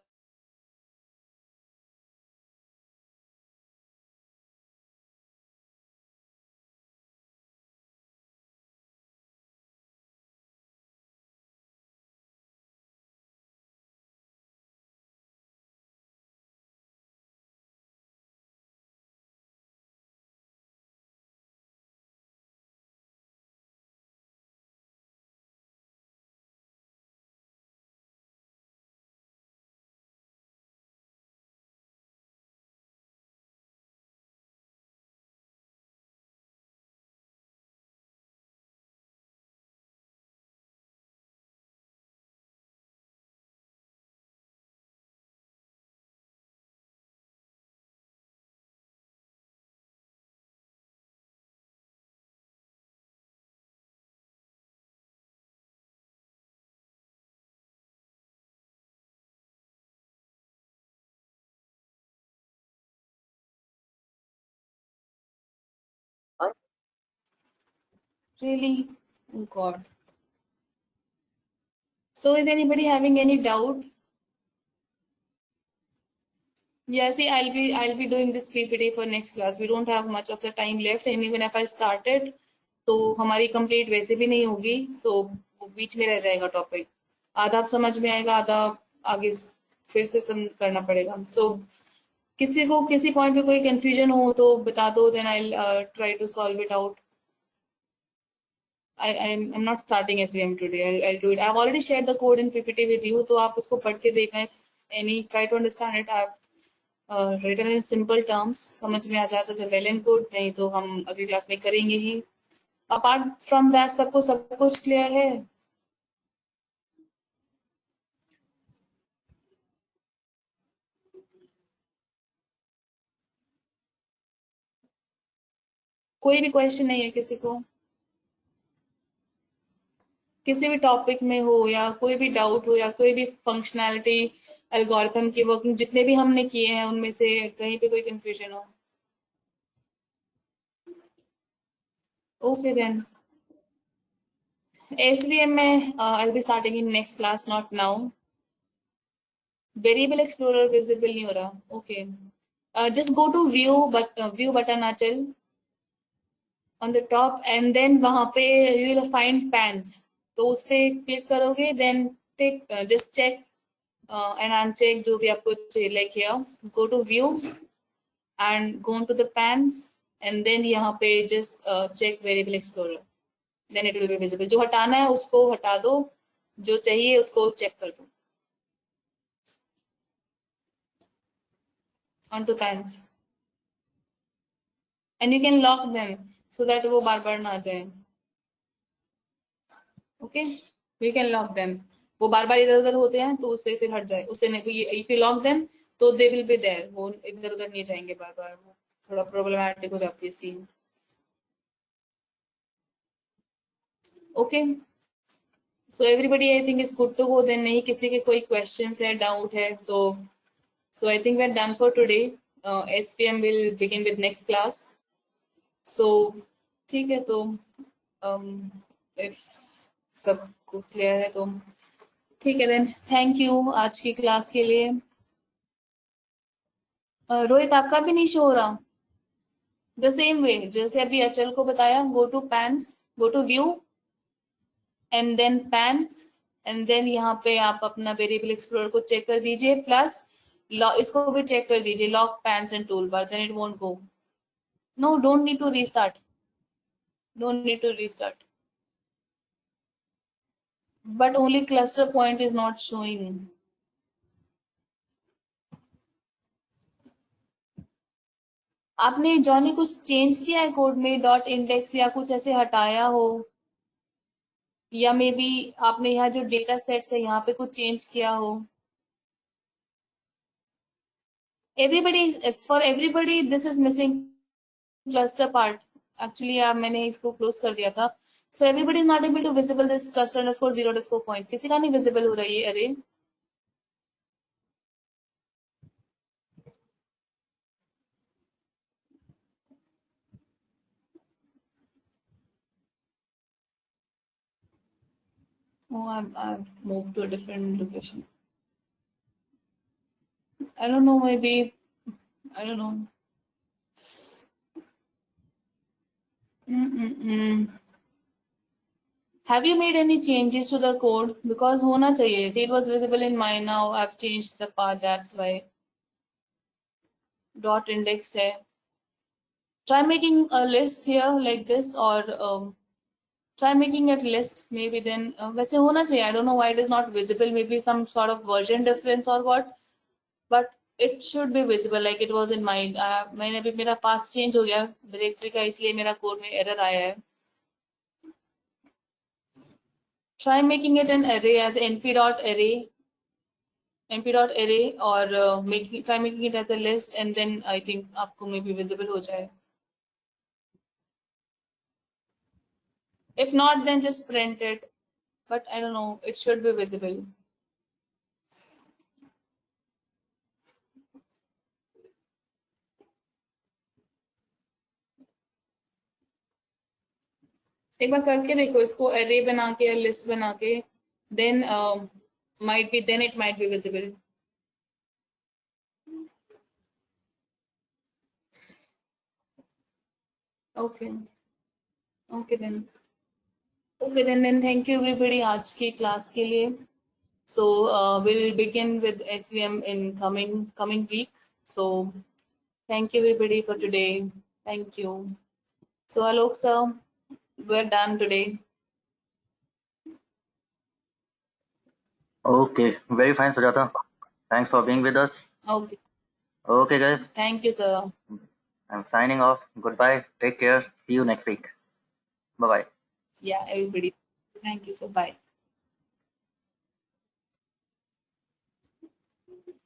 Really? Oh God. So is anybody having any doubt? Yeah, see, I'll be doing this PPT for next class. We don't have much of the time left, and even if I started, तो हमारी complete वैसे भी नहीं होगी. So वो बीच में रह जाएगा topic. आधा आप समझ में आएगा, आधा आगे फिर से करना पड़ेगा. So किसी को किसी point पे कोई confusion हो तो बता दो. Then I'll try to solve it out. I'm not starting SVM today. I'll do it. I've already shared the code in PPT with you, तो आप उसको पढ़ के देखना. If any try to understand it, I've written in simple terms. समझ में आ जाता तो well and good. नहीं तो हम अगली क्लास में करेंगे ही. Apart from that, सबको सब कुछ clear है? कोई भी क्वेश्चन नहीं है किसी को? किसी भी टॉपिक में हो या कोई भी डाउट हो या कोई भी फंक्शनैलिटी एल्गोरिथम की वर्किंग जितने भी हमने किए हैं उनमें से कहीं पे कोई कंफ्यूजन हो? ओके देन SVM में I'll be starting in next class, not now. Variable Explorer visible नहीं हो रहा. Okay. Just go to view button Achal on the top and then वहाँ पे you will find pans. तो उस पे click करोगे then take just check and uncheck जो भी आपको चाहिए. Like here, go to view and go into the pans and then यहाँ पे just check variable explorer. Then it will be visible. जो हटाना है उसको हटा दो, जो चाहिए उसको चेक कर दो. Onto pans. And you can lock them so that वो बार बार ना आ जाए. Okay? We can lock them. वो बार बार इधर उधर होते हैं तो उससे फिर हट जाए. उससे नहीं. If you lock them, तो दे विल बी देयर, वो इधर उधर नहीं जाएंगे बार बार, वो थोड़ा प्रॉब्लमैटिक हो जाती है scene. Okay, so everybody I think is good to go then. नहीं किसी के कोई क्वेश्चंस है, डाउट है तो so I think we are done for today. SPM will begin with next class. So ठीक है, तो इफ सबको क्लियर है तो ठीक है देन, थैंक यू आज की क्लास के लिए। रोहित आपका भी नहीं शो हो रहा? द सेम वे जैसे अभी अचल को बताया, go to panes, go to view and then panes, and then यहाँ पे आप अपना वेरिएबल एक्सप्लोरर को चेक कर दीजिए, प्लस इसको भी चेक कर दीजिए, lock panes and tool bar, then it won't go. No, don't need to restart, don't need to restart, but only cluster point is not showing. आपने जॉनी कुछ change किया है कोड में, डॉट इंडेक्स या कुछ ऐसे हटाया हो, या मे बी आपने यहाँ जो डेटा सेट्स है यहाँ पे कुछ चेंज किया हो? Everybody, for everybody this is missing cluster part actually. मैंने इसको क्लोज कर दिया था। So everybody is not able to visible this cluster underscore 0 underscore points, किसी का नहीं विजिबल हो रही है अरे? Oh, I've moved to a different location. I don't know, maybe, I don't know. Have you made any changes to the code? Because होना चाहिए. See, it was visible in mine. Now I've changed the path. That's why. Dot index है. Try making a list here like this, or try making it list. Maybe then वैसे होना चाहिए. I don't know why it is not visible. Maybe some sort of version difference or what. But it should be visible like it was in mine. मैंने अभी मेरा path change हो गया directory का, इसलिए मेरा code में error आया है. Try making it an array as np.array, or try making it as a list, and then I think आपको maybe visible हो जाए. If not, then just print it. But I don't know, it should be visible. एक बार करके देखो इसको, array बना के, list बना के, then it might be visible. Okay. Okay then. Okay then thank you everybody आज की क्लास के लिए. So we'll begin with SVM in coming week. So thank you everybody for today. Thank you. So Alok sir, we're done today. Okay, very fine, Sujata. Thanks for being with us. Okay. Okay, guys. Thank you, sir. I'm signing off. Goodbye. Take care. See you next week. Bye-bye. Yeah, everybody. Thank you, sir. Bye.